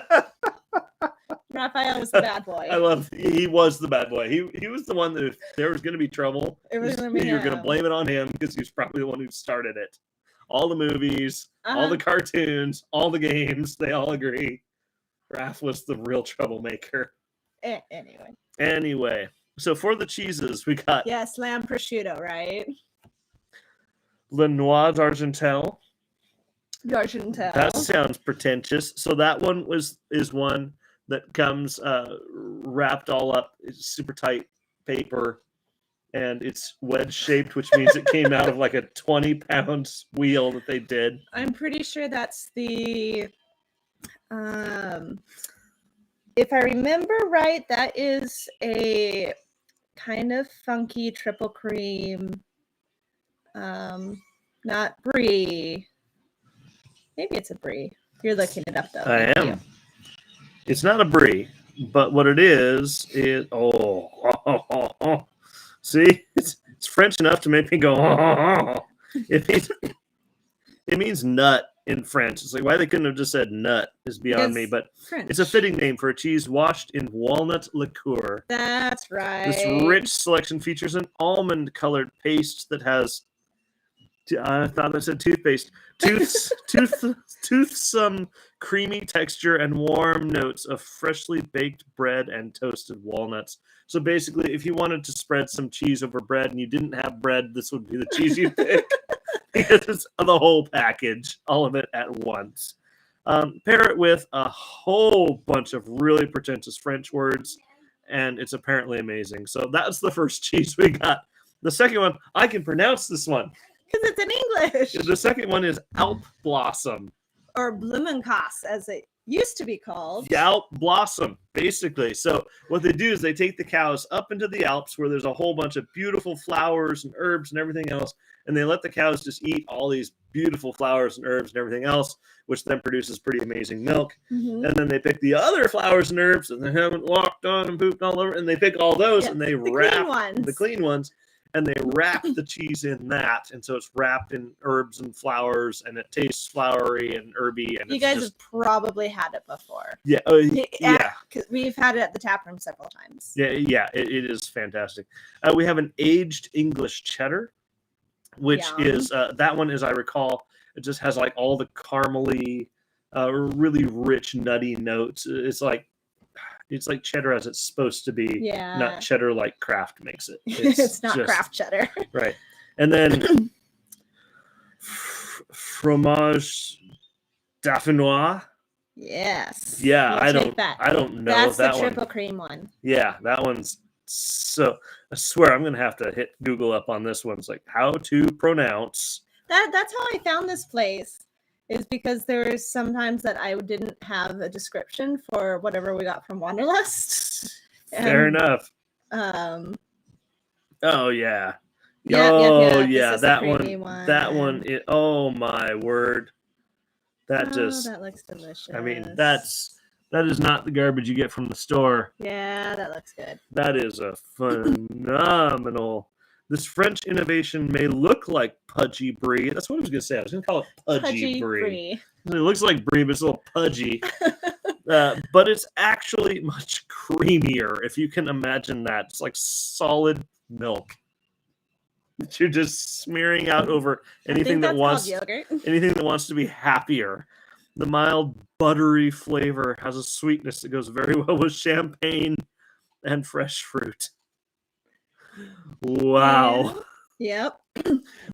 Raphael was the bad boy. He was the bad boy. He was the one that if there was going to be trouble, you're going to blame it on him because he's probably the one who started it. All the movies, all the cartoons, all the games, they all agree. Raph was the real troublemaker. Anyway. So for the cheeses, we got... Yes, lamb prosciutto, right? Le Noix d'Argentel. D'Argentel. That sounds pretentious. So that one is one that comes wrapped all up. It's super tight paper, and it's wedge-shaped, which means it came out of like a 20-pound wheel that they did. I'm pretty sure that's the... if I remember right, that is a kind of funky triple cream. Not brie. Maybe it's a brie. You're looking it up, though. I am. It's not a brie, but what it is see, it's French enough to make me go. It means nut in French. It's like why they couldn't have just said nut is beyond me, but French. It's a fitting name for a cheese washed in walnut liqueur. That's right. This rich selection features an almond-colored paste that has, I thought I said toothpaste, toothsome, creamy texture and warm notes of freshly baked bread and toasted walnuts. So basically, if you wanted to spread some cheese over bread and you didn't have bread, this would be the cheese you'd pick. Because it's the whole package, all of it at once. Pair it with a whole bunch of really pretentious French words, and it's apparently amazing. So that's the first cheese we got. The second one, I can pronounce this one. Because it's in English. The second one is Alp Blossom. Or Blumenkass, as it used to be called. The Alp Blossom, basically. So what they do is they take the cows up into the Alps where there's a whole bunch of beautiful flowers and herbs and everything else, and they let the cows just eat all these beautiful flowers and herbs and everything else, which then produces pretty amazing milk. Mm-hmm. And then they pick the other flowers and herbs that they haven't walked on and pooped all over, and they pick all those and they wrap the clean ones, and they wrap the cheese in that, and so it's wrapped in herbs and flowers, and it tastes flowery and herby. And You it's guys just, have probably had it before. yeah, yeah. Because we've had it at the tap room several times. Yeah, it is fantastic. We have an aged English cheddar, which Yum. is that one, as I recall, it just has like all the caramely, really rich, nutty notes. It's like cheddar as it's supposed to be, Yeah. not cheddar like Kraft makes it. It's not just- Kraft cheddar. right? And then fromage dauphinois. Yes. Yeah, We'll I take don't, that. I don't know That's that the triple one. cream one. Yeah, that one's so. I swear I'm gonna have to hit Google up on this one. It's like how to pronounce. That's how I found this place. Is because there was sometimes that I didn't have a description for whatever we got from Wanderlust. Fair And, enough. Oh yeah. Yep, Oh this yeah, is the that creamy one. That one. Oh my word. That just. that looks delicious. I mean, that is not the garbage you get from the store. Yeah, that looks good. That is a phenomenal. This French innovation may look like pudgy brie. That's what I was going to say. I was going to call it pudgy brie. It looks like brie, but it's a little pudgy. But it's actually much creamier, if you can imagine that. It's like solid milk that you're just smearing out over anything that wants yogurt. anything that wants to be happier. The mild buttery flavor has a sweetness that goes very well with champagne and fresh fruit. Wow. Yep.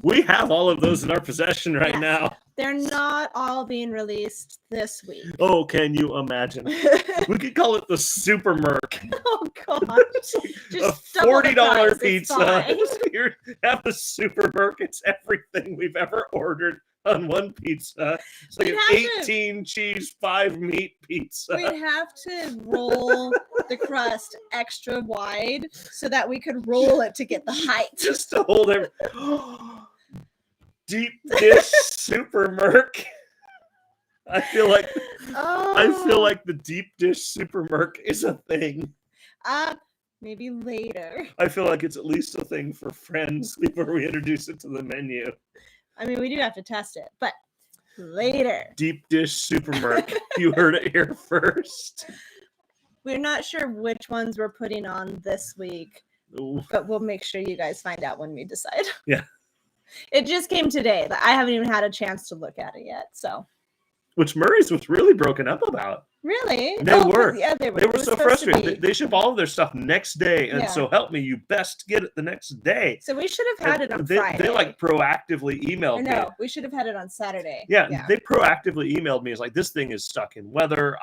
We have all of those in our possession right Yes. now. They're not all being released this week. Oh, can you imagine? We could call it the Super Merc. Oh God! Just A double the $40 price, it's pizza. fine. Here, have the Super Merc. It's everything we've ever ordered on one pizza. It's like We'd an have to- 18 cheese, 5 meat pizza. We'd have to roll the crust extra wide so that we could roll it to get the height. Just to hold it. Deep dish Super Merc. I feel like the deep dish Super Merc is a thing. Maybe later. I feel like it's at least a thing for friends before we introduce it to the menu. I mean, we do have to test it, but later. Deep dish Super Merc. You heard it here first. We're not sure which ones we're putting on this week, Ooh. but we'll make sure you guys find out when we decide. Yeah. It just came today. I haven't even had a chance to look at it yet. So Which Murray's was really broken up about. really, They were. Yeah, they were. They It were was so supposed to frustrated. be. They ship all of their stuff next day, and Yeah. so help me, you best get it the next day. So we should have had it on they, Friday. They like proactively Or emailed me. no, we should have had it on Saturday. Yeah, they proactively emailed me. It's like, this thing is stuck in weather.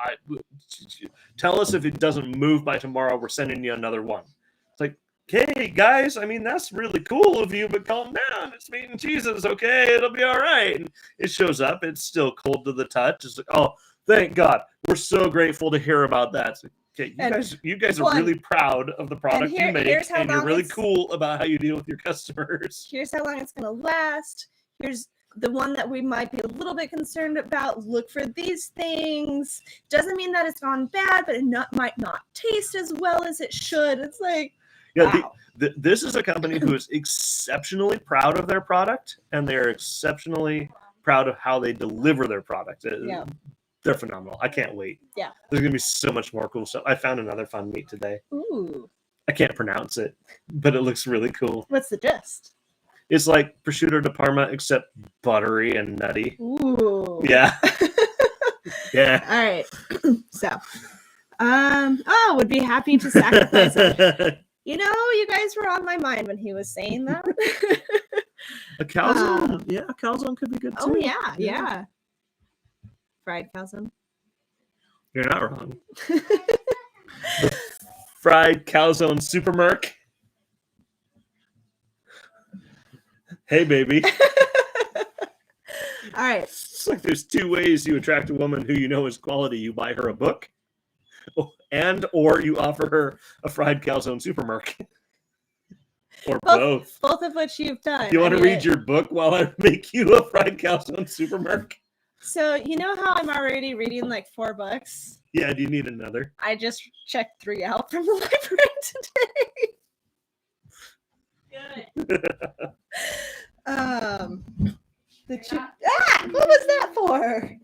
Tell us if it doesn't move by tomorrow. We're sending you another one. It's like, okay, guys, I mean, that's really cool of you, but calm down. It's meat and cheeses, okay? It'll be all right. And it shows up. It's still cold to the touch. It's like, oh, thank God. We're so grateful to hear about that. It's like, okay, you guys are really proud of the product you make, and you're really cool about how you deal with your customers. Here's how long it's going to last. Here's the one that we might be a little bit concerned about. Look for these things. Doesn't mean that it's gone bad, but it might not taste as well as it should. It's like, yeah, wow. This is a company who is exceptionally proud of their product, and they're exceptionally proud of how they deliver their product. Yeah. They're phenomenal. I can't wait. Yeah. There's going to be so much more cool stuff. I found another fun meat today. Ooh. I can't pronounce it, but it looks really cool. What's the gist? It's like prosciutto di Parma, except buttery and nutty. Ooh. Yeah. Yeah. All right. So, would be happy to sacrifice it. You know, you guys were on my mind when he was saying that. A calzone. Yeah, a calzone could be good too. Oh, yeah. Fried calzone. You're not wrong. Fried calzone Super Merc. Hey, baby. All right. It's like there's two ways you attract a woman who you know is quality. You buy her a book, or you offer her a fried calzone Super Merc. Or both. Both of which you've done. You want to read your book while I make you a fried calzone Super Merc? So, you know how I'm already reading like 4 books? Yeah, do you need another? I just checked 3 out from the library today. What was that for?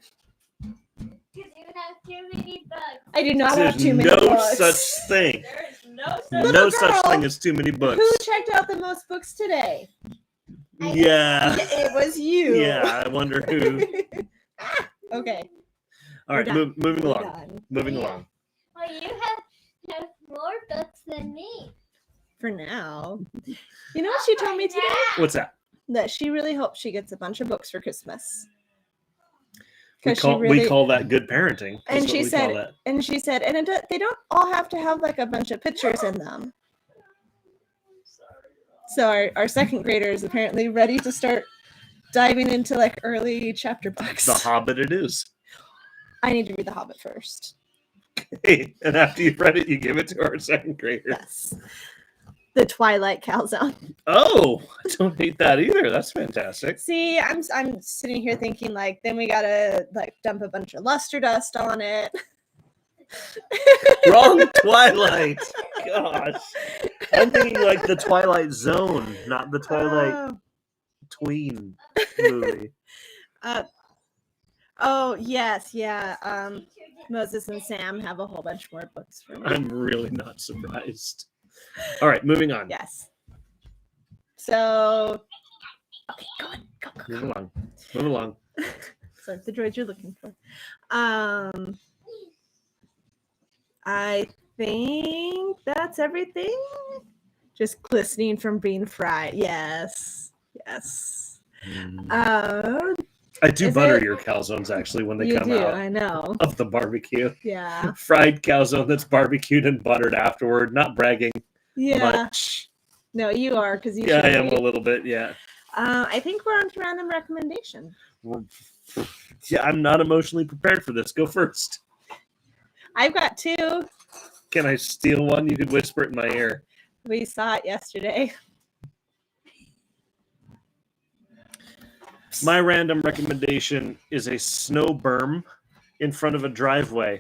Because you have too many bugs. I do not have There's too many no books. such thing. There is no such No Little such girl, thing as too many books. Who checked out the most books today? Yeah. It was you. Yeah, I wonder who. Okay. All right, We're done. moving We're along. done. Moving Yeah. along. Well, you have more books than me. For now. You know what she told me today? What's that? That she really hopes she gets a bunch of books for Christmas. We 'Cause she call that good parenting. That's And what she we said, call that. they don't all have to have like a bunch of pictures in them. So our second grader is apparently ready to start diving into like early chapter books. The Hobbit it is. I need to read The Hobbit first. Hey, and after you've read it, you give it to our second grader. Yes. The Twilight Calzone. Oh, I don't hate that either. That's fantastic. See, I'm sitting here thinking like then we gotta like dump a bunch of luster dust on it. Wrong Twilight. Gosh. I'm thinking like the Twilight Zone, not the Twilight Tween movie. Oh yes, yeah. Moses and Sam have a whole bunch more books for me. I'm really not surprised. All right, moving on. Yes. So, okay, go on, go. Move along. Move along. So the droid you're looking for. I think that's everything. Just glistening from being fried. Yes, yes. I do Is butter it- your calzones actually when they You come do, out I know. of the barbecue. Yeah, Fried calzone that's barbecued and buttered afterward. Not bragging yeah. much. No, you are because you. Yeah, I should am be. a little bit. Yeah. I think we're on to random recommendation. Yeah, I'm not emotionally prepared for this. Go first. I've got two. Can I steal one? You could whisper it in my ear. We saw it yesterday. My random recommendation is a snow berm in front of a driveway.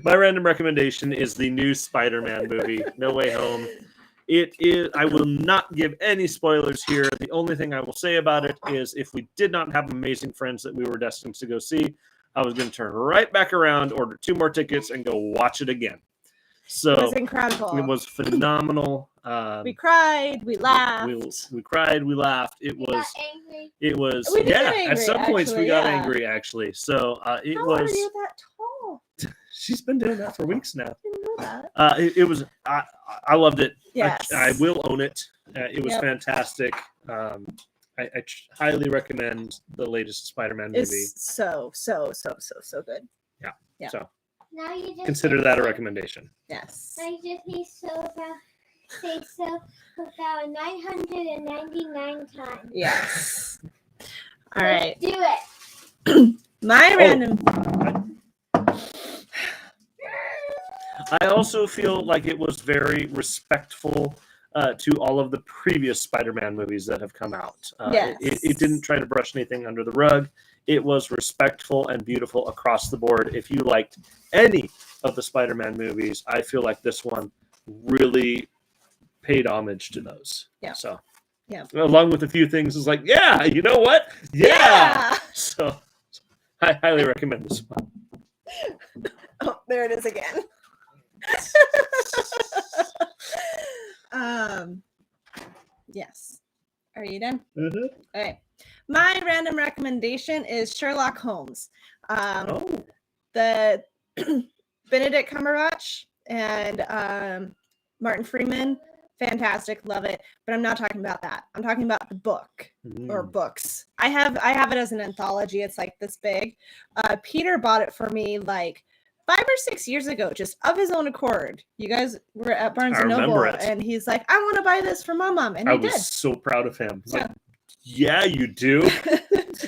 My random recommendation is the new Spider-Man movie, No Way Home. It is. I will not give any spoilers here. The only thing I will say about it is if we did not have amazing friends that we were destined to go see, I was going to turn right back around, order 2 more tickets, and go watch it again. So It was incredible. it was phenomenal. We cried. We laughed. We cried. We laughed. It You got was. angry. It was. We did Yeah. get At angry, some points, we actually, got yeah. angry. Actually, so it How was. are you that tall? She's been doing that for weeks now. I didn't know that. It was. I loved it. Yes. I will own it. It was Yep. fantastic. I highly recommend the latest Spider-Man movie. It's so good. Yeah. So Now you just consider need that a so- recommendation. Yes. Now you just need say so about 999 times. Yes. All right. Do it. My random. I also feel like it was very respectful to all of the previous Spider-Man movies that have come out. Yes. It didn't try to brush anything under the rug. It was respectful and beautiful across the board. If you liked any of the Spider-Man movies, I feel like this one really paid homage to those. Yeah. So, Yeah. along with a few things, is like, yeah, you know what? Yeah. So, I highly recommend this one. Oh, there it is again. Yes. Are you done? Mhm. Okay. My random recommendation is Sherlock Holmes. Oh, The Benedict Cumberbatch and Martin Freeman, fantastic, love it. But I'm not talking about that. I'm talking about the book or books. I have it as an anthology. It's like this big. Peter bought it for me like 5 or 6 years ago, just of his own accord. You guys were at Barnes I and Noble, remember it. and he's like, "I want to buy this for my mom," and I he was did. so proud of him. It's Yeah. like, yeah, you do.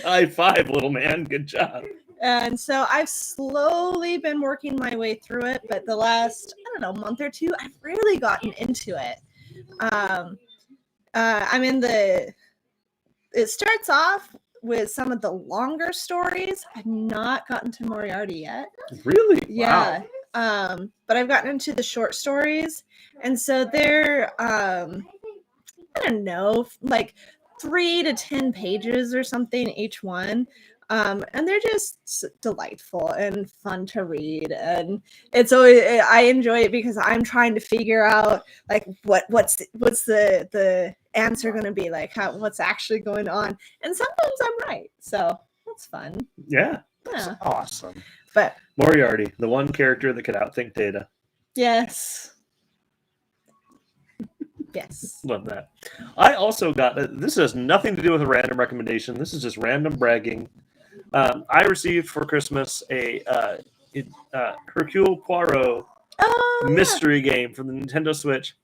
High five, little man. Good job. And so I've slowly been working my way through it, but the last, I don't know, month or two, I've really gotten into it. I'm in it starts off with some of the longer stories. I've not gotten to Moriarty yet. Really? Yeah. Wow. but I've gotten into the short stories, and so they're I don't know, like 3 to 10 pages or something each one. And they're just delightful and fun to read. And it's always, I enjoy it because I'm trying to figure out like what's the answer going to be, like what's actually going on. And sometimes I'm right. So that's fun. Yeah. That's Yeah. awesome. But Moriarty, the one character that could outthink Data. yes. Yes. Love that. I also got, this has nothing to do with a random recommendation. This is just random bragging. I received for Christmas a Hercule Poirot mystery game for the Nintendo Switch.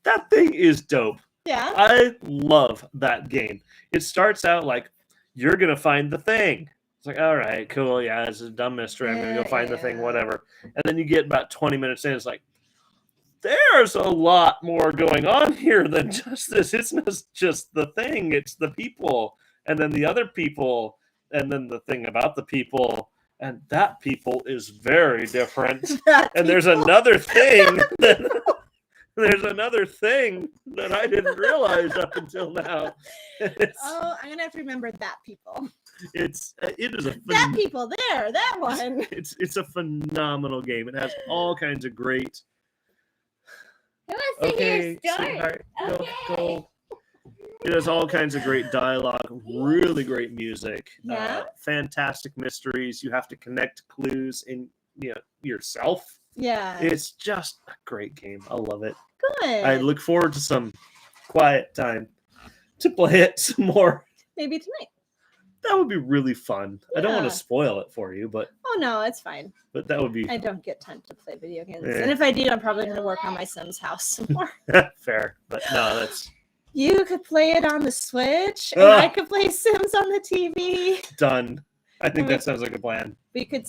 That thing is dope. Yeah. I love that game. It starts out like, you're going to find the thing. It's like, all right, cool. Yeah, it's a dumb mystery. I'm going to go find the thing, whatever. And then you get about 20 minutes in. It's like, there's a lot more going on here than just this. It's not just the thing. It's the people. And then the other people. And then the thing about the people. And that people is very different. And there's another thing that... There's another thing that I didn't realize up until now. I'm gonna have to remember that people. It is a that people there, that one. It's a phenomenal game. It has all kinds of great. Who wants to hear a story? Sweetheart, Okay. go. It has all kinds of great dialogue, really great music, Yeah. fantastic mysteries. You have to connect clues in yourself. Yeah. It's just a great game. I love it. Good. I look forward to some quiet time to play it some more. Maybe tonight. That would be really fun. I don't want Yeah. to spoil it for you, but Oh no, it's fine. that would be I don't get time to play video games. Yeah. And if I do, I'm probably gonna work on my Sims house some more. fair. But no, that's You could play it on the Switch, and Ugh. I could play Sims on the TV. done. I think that sounds like a plan. We could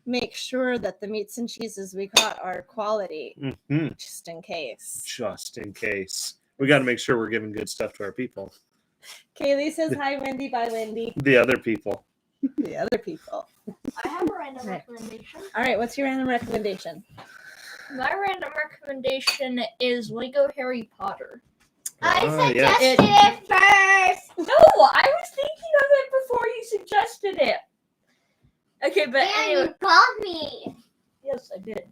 make sure that the meats and cheeses we got are quality, Hmm. just in case. Just in case. We got to make sure we're giving good stuff to our people. Kaylee says hi, Wendy. Bye, Wendy. The other people. The other people. I have a random Right. recommendation. All right, what's your random recommendation? My random recommendation is Lego Harry Potter. I Ah, suggested yes. it first. No, I was thinking of it before you suggested it. Okay, but And anyway, you called me. yes, I did.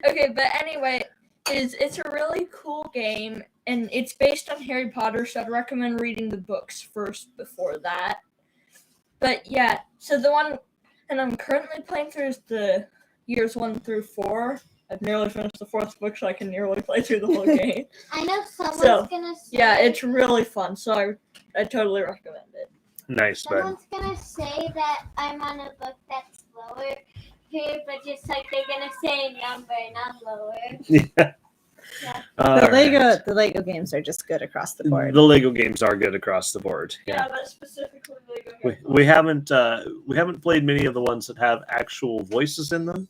Okay, but anyway, it's a really cool game, and it's based on Harry Potter, so I'd recommend reading the books first before that. But yeah, so the one, and I'm currently playing through is the years 1 through 4. I've nearly finished the 4th book, so I can nearly play through the whole game. I know someone's So, gonna say. Yeah, it's really fun, so I totally recommend it. Nice, bud. Someone's gonna say that I'm on a book that's lower here, but just like they're gonna say number, not lower. Yeah. Yeah. The Lego games are just good across the board. The Lego games are good across the board. Yeah. but specifically Lego We haven't played many of the ones that have actual voices in them.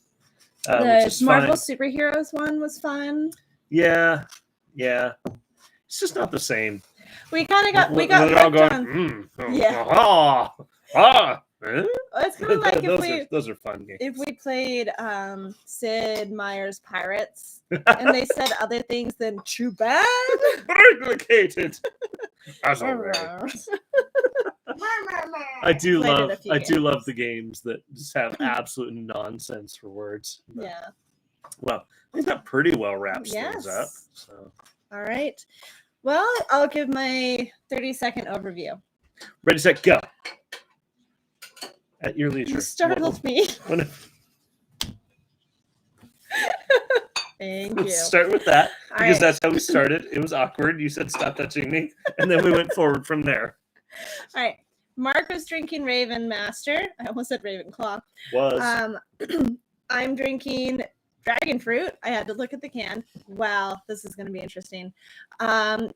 Which The is Marvel fine. Superheroes one was fun. Yeah. It's just not the same. We kind of got They're all hooked going, on. Yeah. eh? It's kind of like those are fun games. if we played Sid Meier's Pirates and they said other things than too bad. Complicated. That's all right. I do Played it love a few love the games that just have absolute nonsense for words. But, Yeah. well, I think that pretty well wraps things up. Yes. So All right. Well, I'll give my 30-second overview. ready, set, go. At your leisure. You startled me. When- Thank you. Let's start with that All because right. that's how we started. It was awkward. You said stop touching me, and then we went forward from there. All right. Mark was drinking Raven Master. I almost said Ravenclaw. Was I'm drinking dragon fruit. I had to look at the can. Wow, this is going to be interesting.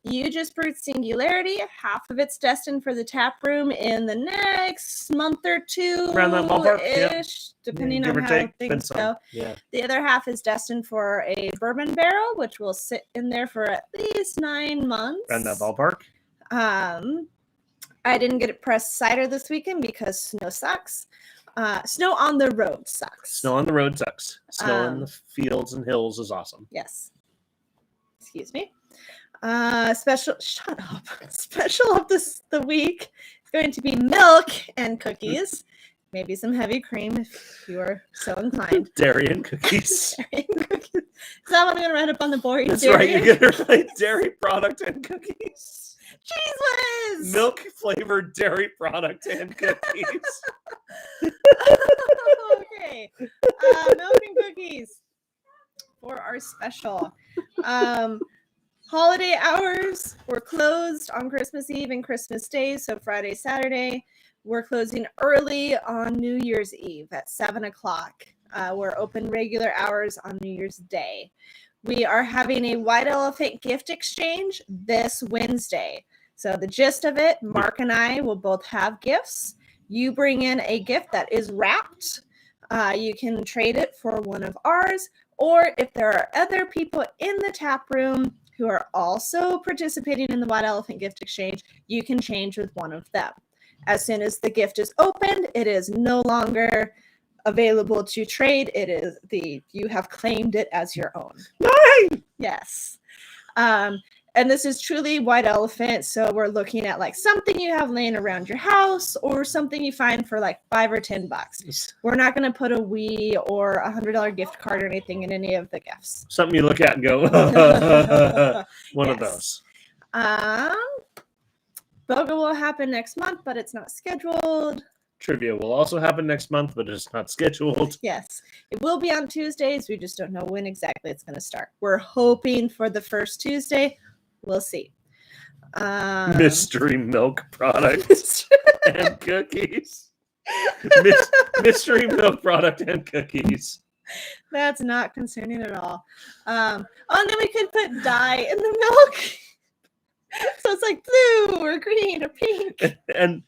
You just brewed Singularity. Half of it's destined for the tap room in the next month or two. Around that ballpark, yeah. ish, depending give on or how take, things depends on- go. yeah. The other half is destined for a bourbon barrel, which will sit in there for at least 9 months. Around that ballpark. I didn't get it pressed cider this weekend because snow sucks. Snow on the road sucks. Snow on the road sucks. Snow in the Um, fields and hills is awesome. Yes. Excuse me. Special of the week is going to be milk and cookies. Maybe some heavy cream if you are so inclined. Dairy and cookies. Dairy and cookies. Is that what I'm gonna write up on the board? That's Dairy right. You and get her right. Dairy product and cookies. Cheese whiz! Milk flavored dairy product and cookies. Okay. Milk and cookies for our special. Holiday hours, we're closed on Christmas Eve and Christmas Day, so Friday, Saturday. We're closing early on New Year's Eve at 7 o'clock. We're open regular hours on New Year's Day. We are having a White Elephant gift exchange this Wednesday. So the gist of it, Mark and I will both have gifts. You bring in a gift that is wrapped. You can trade it for one of ours, or if there are other people in the tap room who are also participating in the White Elephant gift exchange, you can change with one of them. As soon as the gift is opened, it is no longer available to trade. You have claimed it as your own. Mine! Yes. And this is truly White Elephant. So we're looking at like something you have laying around your house or something you find for like $5 or $10. We're not going to put a Wii or $100 gift card or anything in any of the gifts. Something you look at and go, one of Yes. those. BOGA will happen next month, but it's not scheduled. Trivia will also happen next month, but it's not scheduled. Yes, it will be on Tuesdays. We just don't know when exactly it's going to start. We're hoping for the first Tuesday. We'll see. Mystery milk product and cookies. Mystery milk product and cookies. That's not concerning at all. And then we could put dye in the milk. So it's like blue or green or pink. And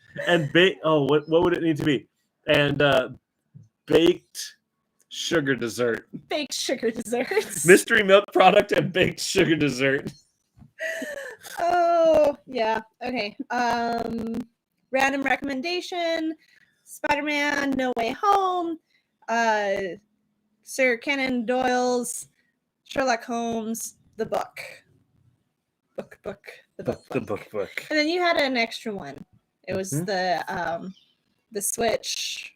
what would it need to be? And baked sugar dessert. Baked sugar desserts. Mystery milk product and baked sugar dessert. Oh, yeah. Okay. Random recommendation. Spider-Man No Way Home. Sir Conan Doyle's Sherlock Holmes, the book. The book. And then you had an extra one. It was the Switch.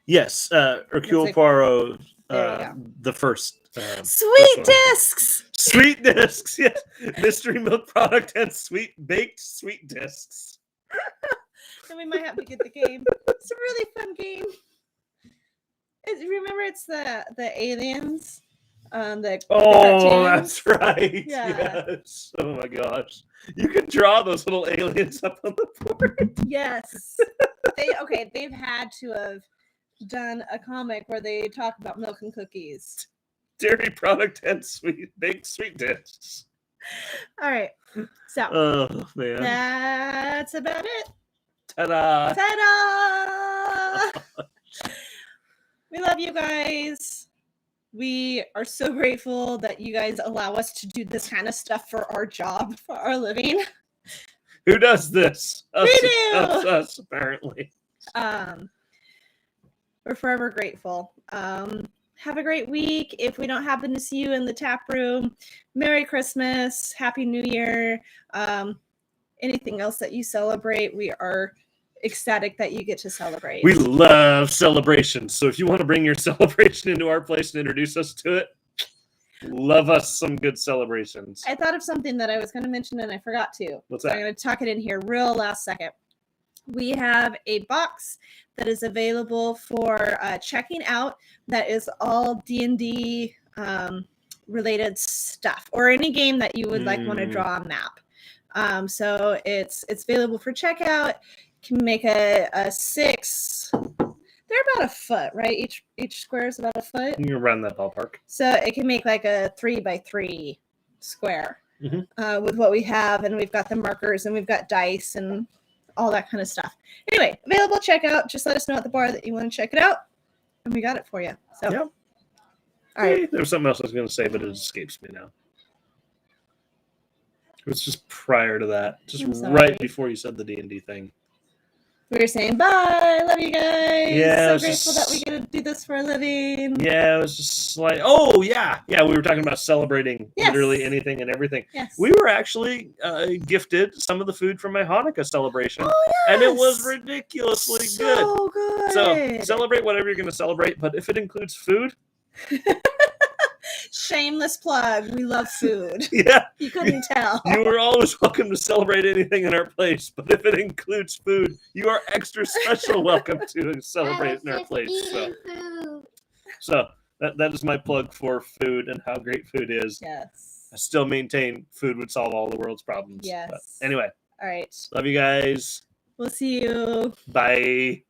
Yes, Hercule Poirot, There the first. Sweet discs! Sweet discs, yes. Mystery milk product and baked sweet discs. Then we might have to get the game. It's a really fun game. Remember, it's the aliens. That's right. Yeah. Yes. Oh my gosh. You can draw those little aliens up on the board. Yes. They've had to have done a comic where they talk about milk and cookies. Dairy product and baked sweet discs. All right. So oh man. That's about it. Ta-da! Ta-da! We love you guys. We are so grateful that you guys allow us to do this kind of stuff for our job, for our living. Who does this? We do. Us, apparently. We're forever grateful. Have a great week. If we don't happen to see you in the tap room, Merry Christmas, Happy New Year. Anything else that you celebrate, we are ecstatic that you get to celebrate. We love celebrations. So if you want to bring your celebration into our place and introduce us to it, love us some good celebrations. I thought of something that I was going to mention and I forgot to. What's so that? I'm going to tuck it in here real last second. We have a box that is available for checking out that is all D&D related stuff or any game that you would like want to draw a map. So it's available for checkout. You can make a 6. They're about a foot, right? Each square is about a foot. You're around that ballpark. So it can make like a 3x3 square with what we have, and we've got the markers and we've got dice and all that kind of stuff. Anyway, available checkout. Just let us know at the bar that you want to check it out, and we got it for you. So, yeah. All right. There was something else I was going to say, but it escapes me now. It was just prior to that, just right before you said the D&D thing. We were saying bye. Love you guys. Yeah, it So was grateful just- that we get to do this for a living. Yeah, it was just like, oh yeah, we were talking about celebrating Yes. literally anything and everything. Yes. We were actually gifted some of the food from my Hanukkah celebration, Oh, yes. and it was ridiculously good. So good. So celebrate whatever you're going to celebrate, but if it includes food, Shameless plug. We love food. yeah, You couldn't tell. you are always welcome to celebrate anything in our place. But if it includes food, you are extra special welcome to celebrate it in our place. So that is my plug for food and how great food is. Yes. I still maintain food would solve all the world's problems. Yes. But anyway, All right. love you guys. We'll see you. Bye.